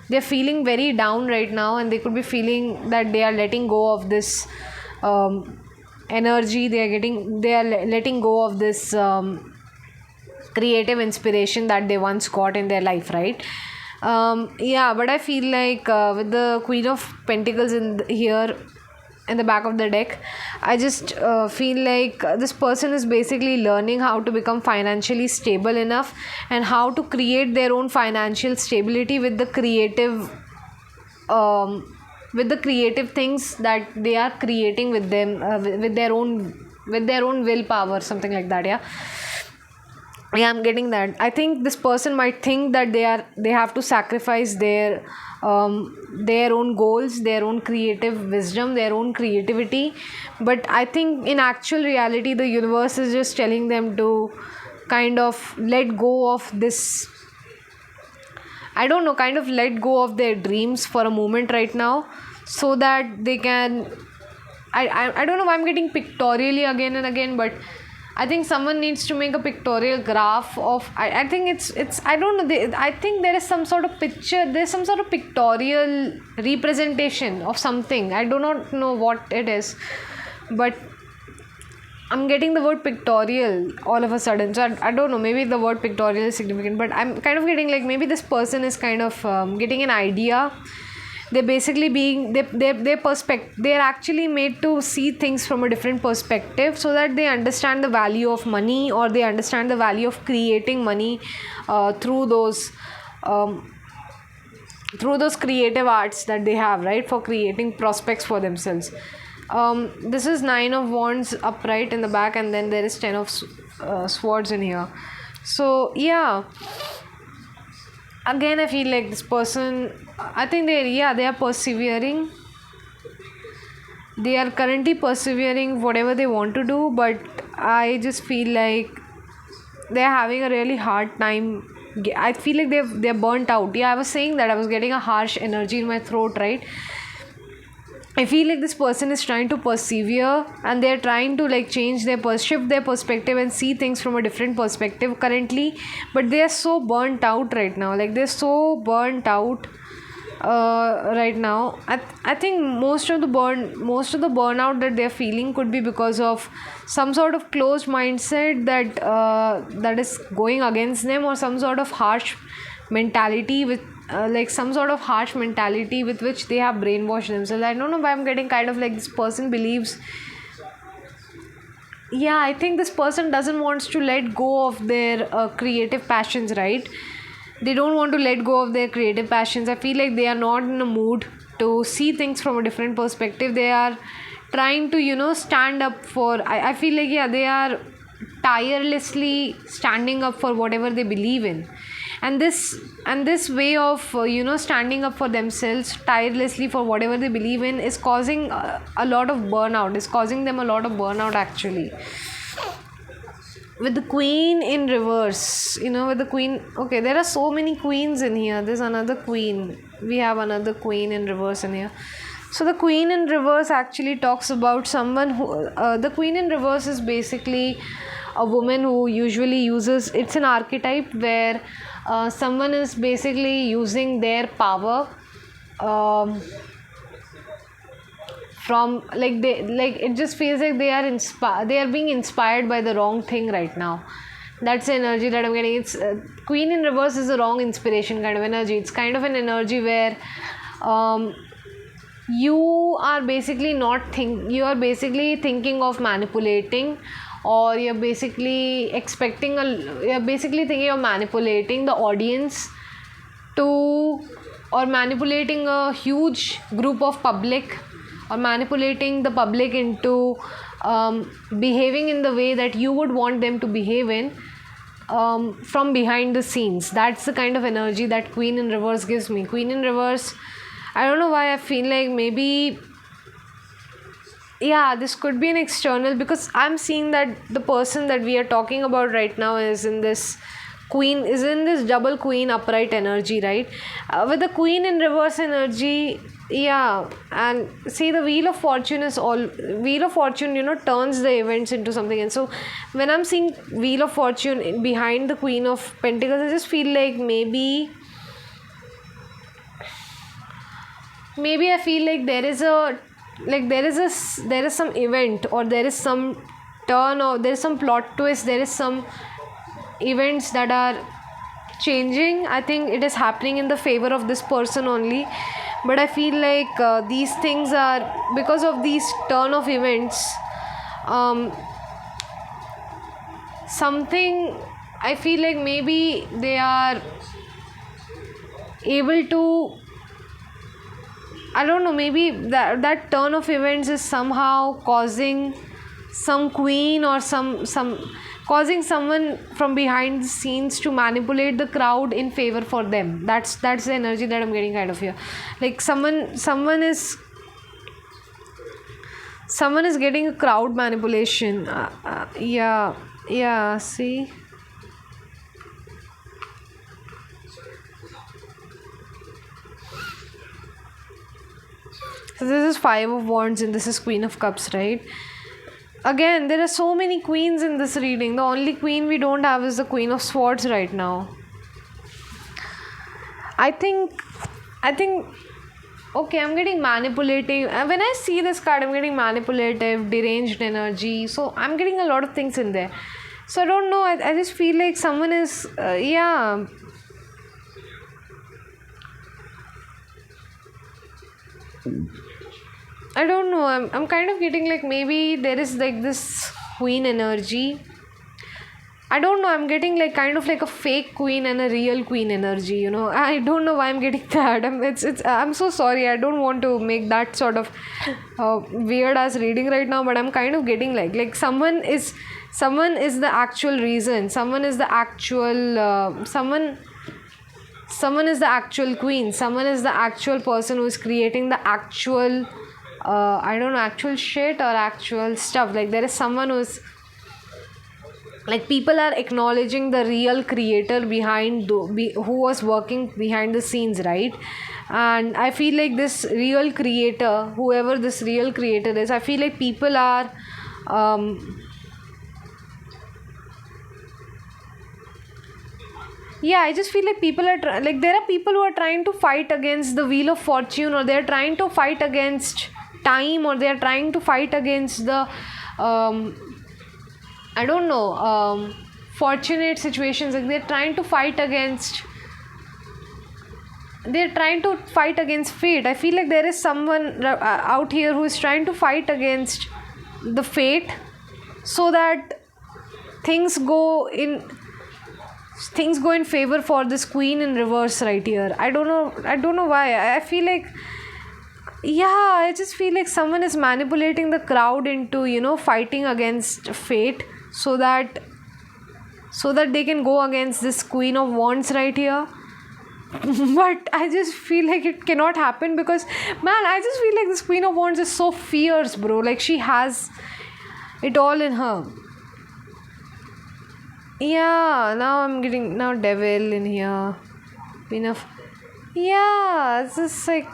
They're feeling very down right now, and they could be feeling that they are letting go of this energy. They are letting go of this creative inspiration that they once got in their life, right? Yeah, but I feel like with the Queen of Pentacles here in the back of the deck, I just feel like this person is basically learning how to become financially stable enough, and how to create their own financial stability with the creative things that they are creating with them, with their own willpower, something like that. Yeah, I'm getting that. I think this person might think that they have to sacrifice their own goals, their own creative wisdom, their own creativity, but I think in actual reality the universe is just telling them to kind of let go of this, I don't know, kind of let go of their dreams for a moment right now, so that they can, I don't know why I'm getting pictorially again and again, but I think someone needs to make a pictorial graph of, I think it's I don't know, I think there is some sort of picture, there's some sort of pictorial representation of something. I do not know what it is, but I'm getting the word pictorial all of a sudden. So I don't know, maybe the word pictorial is significant, but I'm kind of getting like maybe this person is kind of getting an idea. They're basically being, their perspective, they're actually made to see things from a different perspective, so that they understand the value of money, or they understand the value of creating money through those creative arts that they have, right, for creating prospects for themselves. This is 9 of Wands upright in the back, and then there is 10 of Swords in here. So yeah, again I feel like this person, I think they are persevering. They are currently persevering whatever they want to do, but I just feel like they're having a really hard time. I feel like they're burnt out. Yeah, I was saying that I was getting a harsh energy in my throat, right? I feel like this person is trying to persevere, and they're trying to like change their shift their perspective and see things from a different perspective currently, but they are so burnt out right now. Like they're so burnt out right now. I think most of the burnout that they're feeling could be because of some sort of closed mindset that is going against them, or some sort of harsh mentality with like some sort of harsh mentality with which they have brainwashed themselves. I don't know why I'm getting kind of like this person believes. Yeah, I think this person doesn't wants to let go of their creative passions, right? They don't want to let go of their creative passions. I feel like they are not in a mood to see things from a different perspective. They are trying to, stand up for, I feel like, yeah, they are tirelessly standing up for whatever they believe in. And this way of standing up for themselves tirelessly for whatever they believe in is causing a lot of burnout, is causing them a lot of burnout actually. With the queen in reverse, with the queen, okay, there are so many queens in here. There's another queen, we have another queen in reverse in here. So the queen in reverse actually talks about someone who the queen in reverse is basically a woman who usually uses, it's an archetype where someone is basically using their power from like they like it just feels like they are being inspired by the wrong thing right now. That's the energy that I'm getting. It's queen in reverse is a wrong inspiration kind of energy. It's kind of an energy where you are basically you are basically thinking of manipulating, or you're basically you're basically thinking of manipulating the audience to, or manipulating a huge group of public, or manipulating the public into behaving in the way that you would want them to behave in, from behind the scenes. That's the kind of energy that queen in reverse gives me. Queen in reverse, I don't know why I feel like maybe, yeah, this could be an external, because I'm seeing that the person that we are talking about right now is in this double queen upright energy, right? With the queen in reverse energy, yeah, and see, the wheel of fortune turns the events into something. And so when I'm seeing wheel of fortune behind the queen of pentacles, I just feel like maybe I feel like there is some event, or there is some turn, or there is some plot twist, there is some events that are changing. I think it is happening in the favor of this person only, but I feel like these things are because of these turn of events, something, I feel like maybe they are able to, I don't know, maybe that turn of events is somehow causing some queen, or some causing someone from behind the scenes to manipulate the crowd in favor for them. That's the energy that I'm getting kind of here. Like someone is getting a crowd manipulation. Yeah, see. So this is Five of Wands and this is Queen of Cups, right? Again, there are so many queens in this reading. The only queen we don't have is the Queen of Swords right now. I think okay, I'm getting manipulative. When I see this card, I'm getting manipulative, deranged energy. So I'm getting a lot of things in there. So I don't know. I just feel like someone is yeah. I don't know. I'm kind of getting like maybe there is like this queen energy. I don't know. I'm getting like kind of like a fake queen and a real queen energy. I don't know why I'm getting that. I'm so sorry. I don't want to make that sort of weird ass reading right now. But I'm kind of getting like someone is the actual reason. Someone is the actual someone is the actual queen, someone is the actual person who is creating the actual I don't know, actual shit or actual stuff. Like there is someone who's like, people are acknowledging the real creator behind who was working behind the scenes, right? And I feel like this real creator, whoever this real creator is, I feel like people are yeah, I just feel like people are like, there are people who are trying to fight against the wheel of fortune, or they're trying to fight against time, or they're trying to fight against the I don't know, fortunate situations. Like they're trying to fight against fate. I feel like there is someone out here who is trying to fight against the fate, so that things go in favor for this queen in reverse right here. I don't know why. I feel like, yeah, I just feel like someone is manipulating the crowd into, fighting against fate, so that they can go against this queen of wands right here. But I just feel like it cannot happen, because, man, I just feel like this queen of wands is so fierce, bro. Like, she has it all in her. Yeah, now I'm getting now devil in here. Enough. Yeah, it's just like,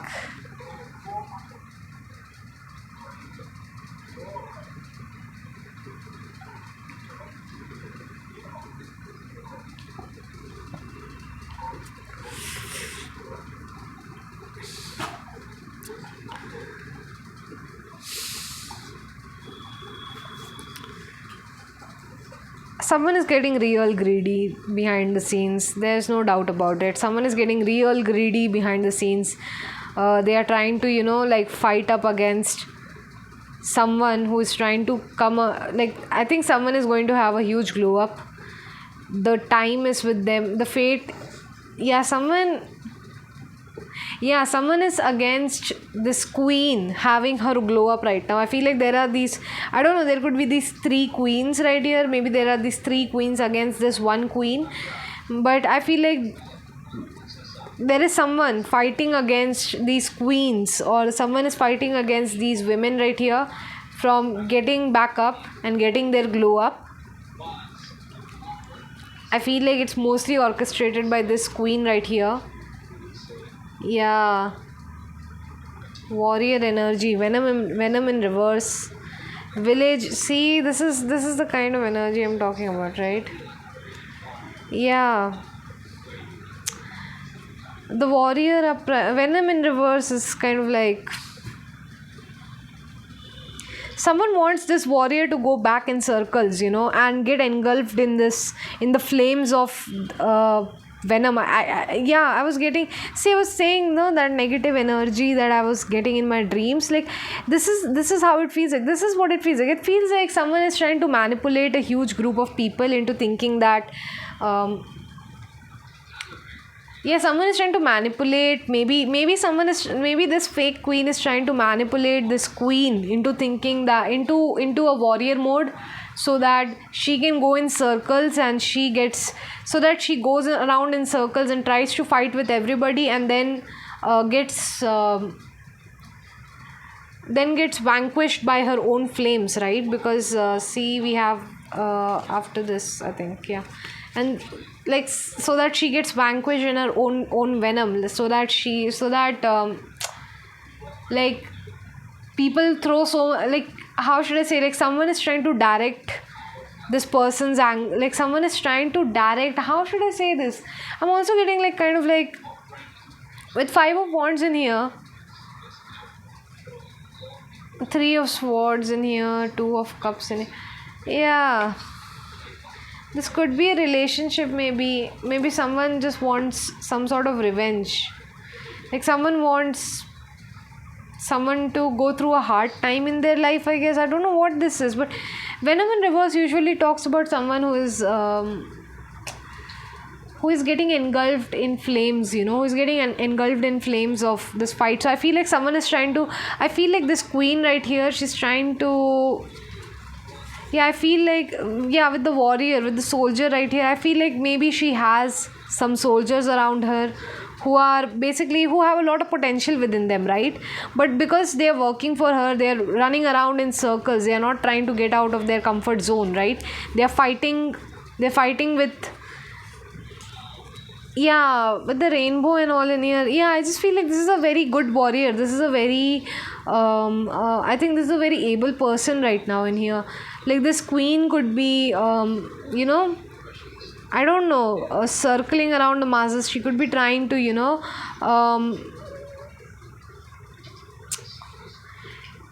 someone is getting real greedy behind the scenes. There's no doubt about it. Someone is getting real greedy behind the scenes. They are trying to, like, fight up against someone who is trying to come. Like, I think someone is going to have a huge glow up. The time is with them. The fate. Someone is against this queen having her glow up right now. I feel like there are these, I don't know, there could be these 3 queens right here. Maybe there are these 3 queens against this one queen. But I feel like there is someone fighting against these queens, or someone is fighting against these women right here from getting back up and getting their glow up. I feel like it's mostly orchestrated by this queen right here. Yeah, warrior energy, venom in reverse, village. See, this is the kind of energy I'm talking about, right? Yeah, the warrior venom in reverse is kind of like, someone wants this warrior to go back in circles, and get engulfed in the flames of venom. I was getting, I was saying, no, that negative energy that I was getting in my dreams. Like, this is how it feels like. This is what it feels like. It feels like someone is trying to manipulate a huge group of people into thinking that someone is trying to manipulate. Maybe this fake queen is trying to manipulate this queen into thinking that into a warrior mode, so that she can go in circles, and she goes around in circles and tries to fight with everybody, and then gets vanquished by her own flames, right? Because we have after this, I think, yeah. And like, so that she gets vanquished in her own venom, so that like, people throw so, like, how should I say, like, someone is trying to direct this person's like, someone is trying to direct, how should I say this? I'm also getting, like, kind of like, with 5 of wands in here, 3 of swords in here, 2 of cups in here. Yeah, this could be a relationship. Maybe someone just wants some sort of revenge. Like, someone wants someone to go through a hard time in their life, I guess. I don't know what this is, but venom in reverse usually talks about someone who is getting engulfed in flames, who is getting engulfed in flames of this fight. So I feel like someone is trying to, I feel like this queen right here, she's trying to, I feel like, with the warrior, with the soldier right here, I feel like maybe she has some soldiers around her who are basically who have a lot of potential within them, right? But because they are working for her, they are running around in circles, they are not trying to get out of their comfort zone, right? They're fighting with, yeah, with the rainbow and all in here. Yeah, I just feel like this is a very good warrior. This is a very I think this is a very able person right now in here. Like this queen could be I don't know, circling around the masses. She could be trying to,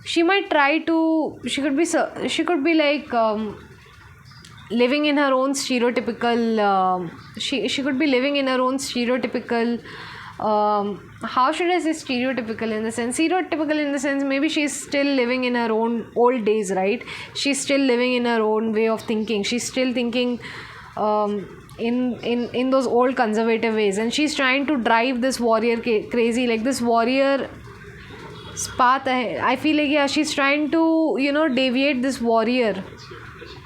she might try to. She could be like living in her own stereotypical. She could be living in her own stereotypical. How should I say stereotypical in the sense? Stereotypical in the sense maybe she's still living in her own old days, right? She's still living in her own way of thinking. She's still thinking in those old conservative ways, and she's trying to drive this warrior crazy, like this warrior path. I feel like, yeah, she's trying to deviate this warrior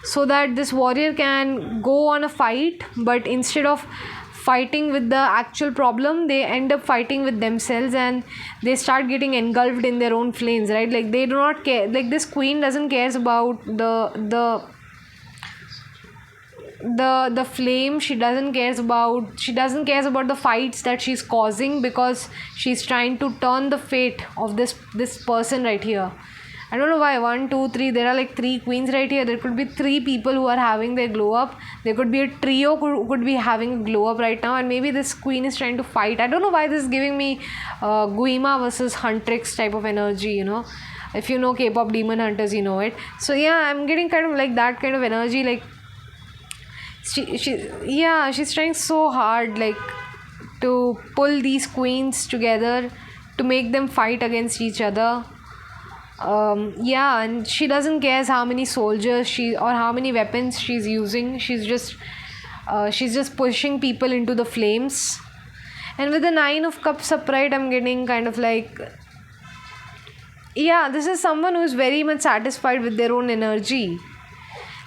so that this warrior can go on a fight, but instead of fighting with the actual problem, they end up fighting with themselves, and they start getting engulfed in their own flames, right? Like they do not care. Like this queen doesn't cares about the flame. She doesn't cares about the fights that she's causing, because she's trying to turn the fate of this person right here. I don't know why 1 2 3, there are like 3 queens right here. There could be 3 people who are having their glow up. There could be a trio who could be having a glow up right now, and maybe this queen is trying to fight. I don't know why this is giving me Guima versus Huntrix type of energy, if you know K-pop Demon Hunters, you know it. So yeah, I'm getting kind of like that kind of energy. Like she's trying so hard, like, to pull these queens together, to make them fight against each other. Yeah, and she doesn't care how many soldiers or how many weapons she's using. She's just pushing people into the flames. And with the 9 of cups upright, I'm getting kind of like, yeah, this is someone who's very much satisfied with their own energy.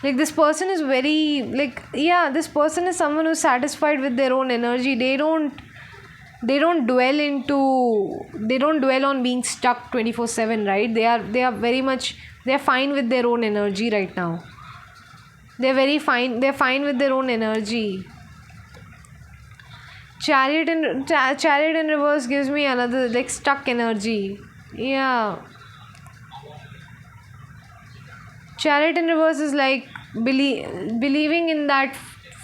Like this person is very, like, yeah, this person is someone who's satisfied with their own energy. They don't dwell on being stuck 24/7, right? They are very much, they're fine with their own energy right now. They're fine with their own energy. Chariot in reverse gives me another, like, stuck energy. Yeah, Chariot in reverse is like believing in that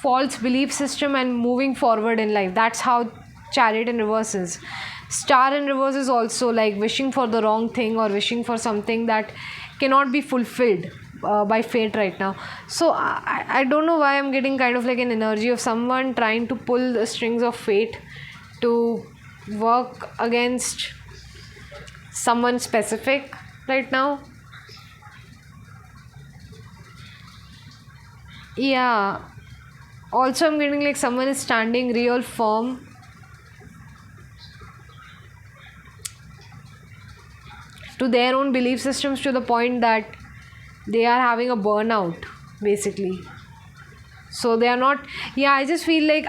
false belief system and moving forward in life. That's how Chariot in reverse is. Star in reverse is also like wishing for the wrong thing, or wishing for something that cannot be fulfilled by fate right now. So I don't know why I'm getting kind of like an energy of someone trying to pull the strings of fate to work against someone specific right now. Yeah. Also, I'm getting like someone is standing real firm to their own belief systems, to the point that they are having a burnout, basically. So they are not. Yeah, I just feel like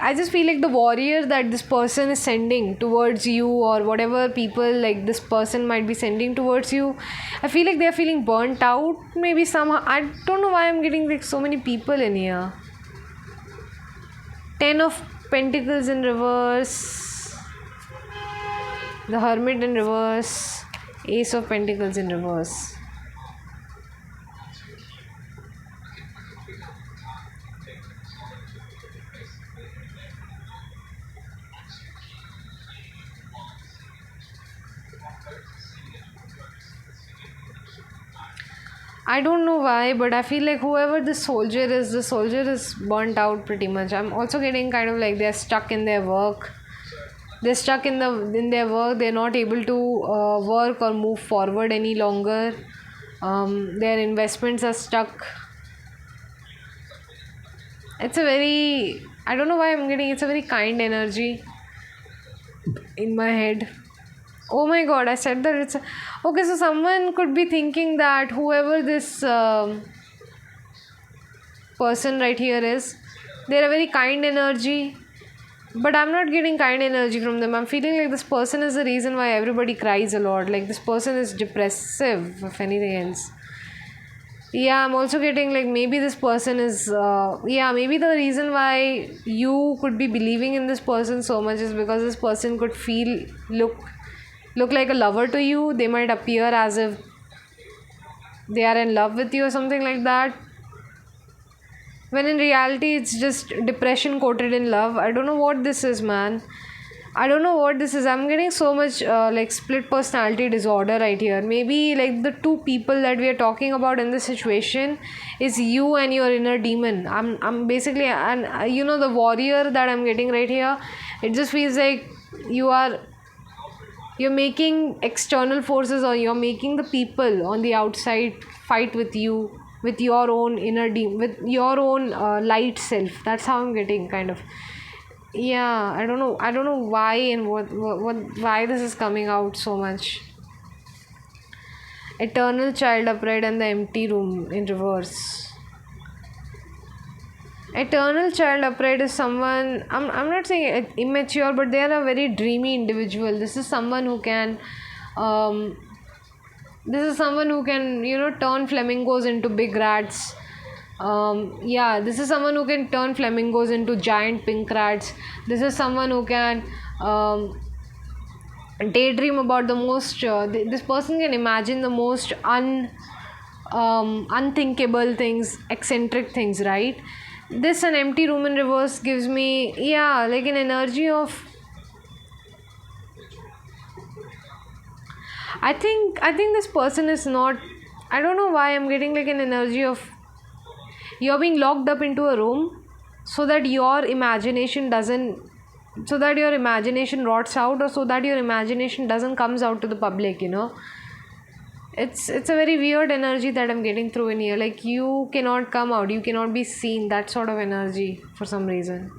the warrior that this person is sending towards you, or whatever people like this person might be sending towards you, I feel like they're feeling burnt out. Maybe somehow, I don't know why I'm getting like so many people in here. 10 of Pentacles in reverse, the Hermit in reverse, Ace of Pentacles in reverse. I don't know why, but I feel like whoever the soldier is burnt out pretty much. I'm also getting kind of like they're stuck in their work. They're stuck in their work. They're not able to work or move forward any longer. Their investments are stuck. It's a very, I don't know why I'm getting, it's a very kind energy in my head. Oh my god, I said that it's okay. So someone could be thinking that whoever this person right here is, they're a very kind energy. but I'm not getting kind energy from them. I'm feeling like this person is the reason why everybody cries a lot. Like this person is depressive, if anything else. Yeah, I'm also getting like maybe this person is, yeah, maybe the reason why you could be believing in this person so much is because this person could look like a lover to you. They might appear as if they are in love with you or something like that, when in reality it's just depression coated in love. I don't know what this is, man. I don't know what this is. I'm getting so much like split personality disorder right here. Maybe like the two people that we are talking about in this situation is you and your inner demon. I'm basically, and the warrior that I'm getting right here, it just feels like you're making external forces, or you're making the people on the outside fight with you, with your own inner demon, with your own light self. That's how I'm getting, kind of. Yeah, I don't know why, and what why this is coming out so much. Eternal child upright and the empty room in reverse. Eternal child upright is someone, I'm not saying immature, but they are a very dreamy individual. This is someone who can um turn flamingos into big rats. Yeah, this is someone who can turn flamingos into giant pink rats. This is someone who can daydream about the most this person can imagine the most unthinkable things, eccentric things, right? This an empty room in reverse gives me, yeah, like an energy of, I think this person is not, I don't know why I'm getting like an energy of you're being locked up into a room so that your imagination doesn't, so that your imagination rots out, or so that your imagination doesn't comes out to the public. It's a very weird energy that I'm getting through in here. Like you cannot come out, you cannot be seen, that sort of energy for some reason.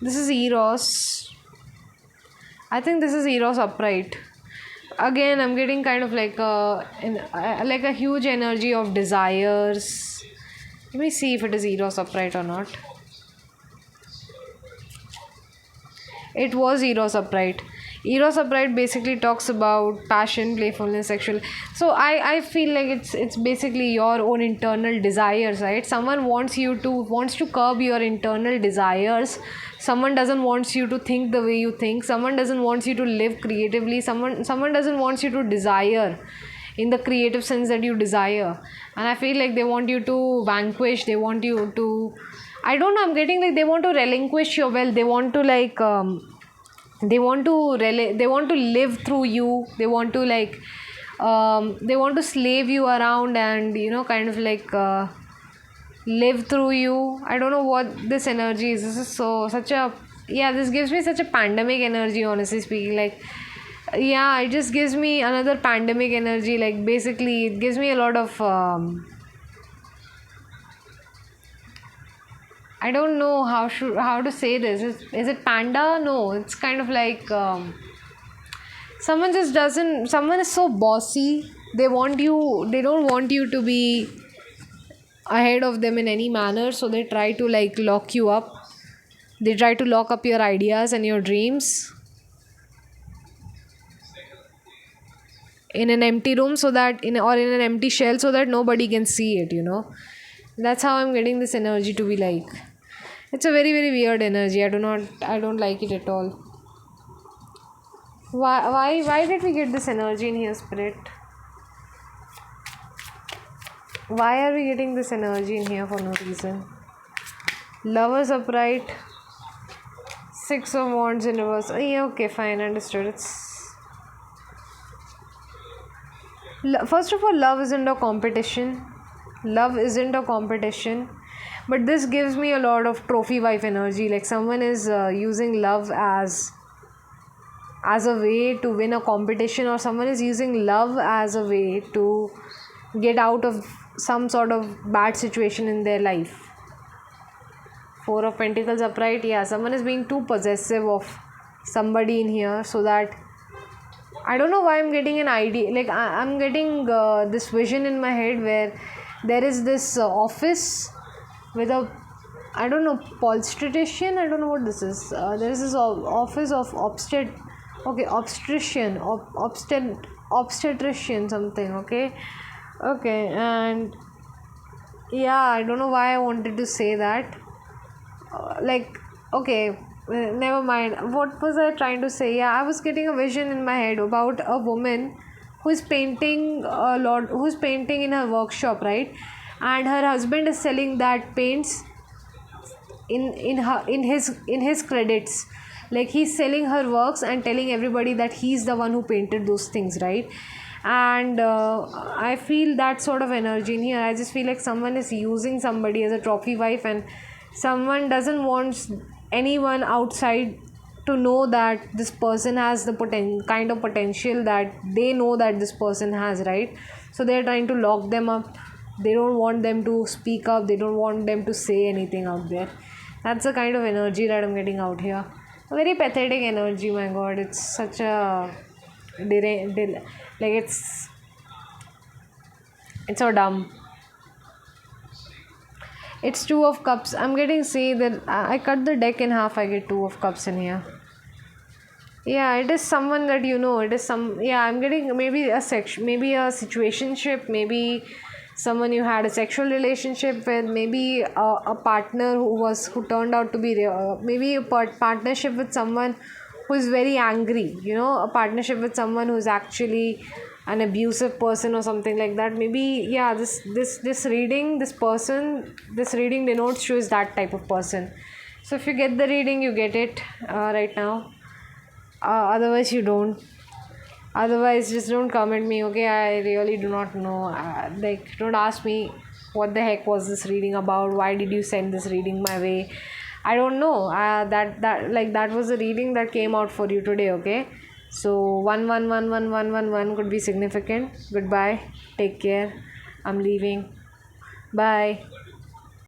This is Eros. I think this is Eros upright. Again, I'm getting kind of like like a huge energy of desires. Let me see if it is Eros upright or not. It was Eros upright. Eros upright basically talks about passion, playfulness, sexual. So I feel like it's basically your own internal desires, right? Someone wants to curb your internal desires. Someone doesn't want you to think the way you think. Someone doesn't want you to live creatively. Someone doesn't want you to desire in the creative sense that you desire. And I feel like they want you to vanquish, they want you to, I don't know, I'm getting like they want to relinquish your will. They want to like they want to live through you. They want to like they want to slave you around and kind of like live through you. I don't know what this energy is. This is such a, yeah, this gives me such a pandemic energy, honestly speaking. Like, yeah, it just gives me another pandemic energy. Like basically it gives me a lot of I don't know how to say this. Is it panda? No, it's kind of like someone is so bossy. They don't want you to be ahead of them in any manner, so they try to like lock you up. They try to lock up your ideas and your dreams in an empty room, so that in an empty shell, so that nobody can see it. That's how I'm getting this energy to be like. It's a very, very weird energy. I don't like it at all. Why did we get this energy in here, spirit? Why are we getting this energy in here for no reason? Lovers upright. Six of Wands in reverse. Oh, yeah, okay, fine, understood. First of all, love isn't a competition. Love isn't a competition. But this gives me a lot of trophy wife energy. Like someone is using love as a way to win a competition, or someone is using love as a way to get out of some sort of bad situation in their life. Four of Pentacles upright. Yeah, someone is being too possessive of somebody in here, so that I don't know why I'm getting an idea. Like I'm getting this vision in my head where there is this office with a I don't know, polstratician. I don't know what this is. There is this office of okay, obstetrician, obstetrician something. Okay, okay, and yeah, I don't know why I wanted to say that. Like, okay, never mind. What was I trying to say? Yeah, I was getting a vision in my head about a woman who's painting a lot, who's painting in her workshop, right? And her husband is selling that paints in his credits, like he's selling her works and telling everybody that he's the one who painted those things, right? And I feel that sort of energy in here. I just feel like someone is using somebody as a trophy wife, and someone doesn't want anyone outside to know that this person has the kind of potential that they know that this person has, right? So they're trying to lock them up. They don't want them to speak up, they don't want them to say anything out there. That's the kind of energy that I'm getting out here. A very pathetic energy, my god. It's such a like it's so dumb. It's two of cups. I'm getting, see that I cut the deck in half, I get two of cups in here. Yeah, it is someone that you know. It is some, yeah, I'm getting maybe a maybe a situationship, maybe someone you had a sexual relationship with, maybe a partner who turned out to be maybe a partnership with someone who is very angry, you know, a partnership with someone who's actually an abusive person or something like that. Maybe, yeah, this reading, this reading denotes you is that type of person. So if you get the reading, you get it right now. Otherwise you don't. Otherwise just don't comment me, okay? I really do not know. Like, don't ask me what the heck was this reading about, why did you send this reading my way. I don't know. That was a reading that came out for you today, okay? So 11111111 could be significant. Goodbye, take care, I'm leaving, bye.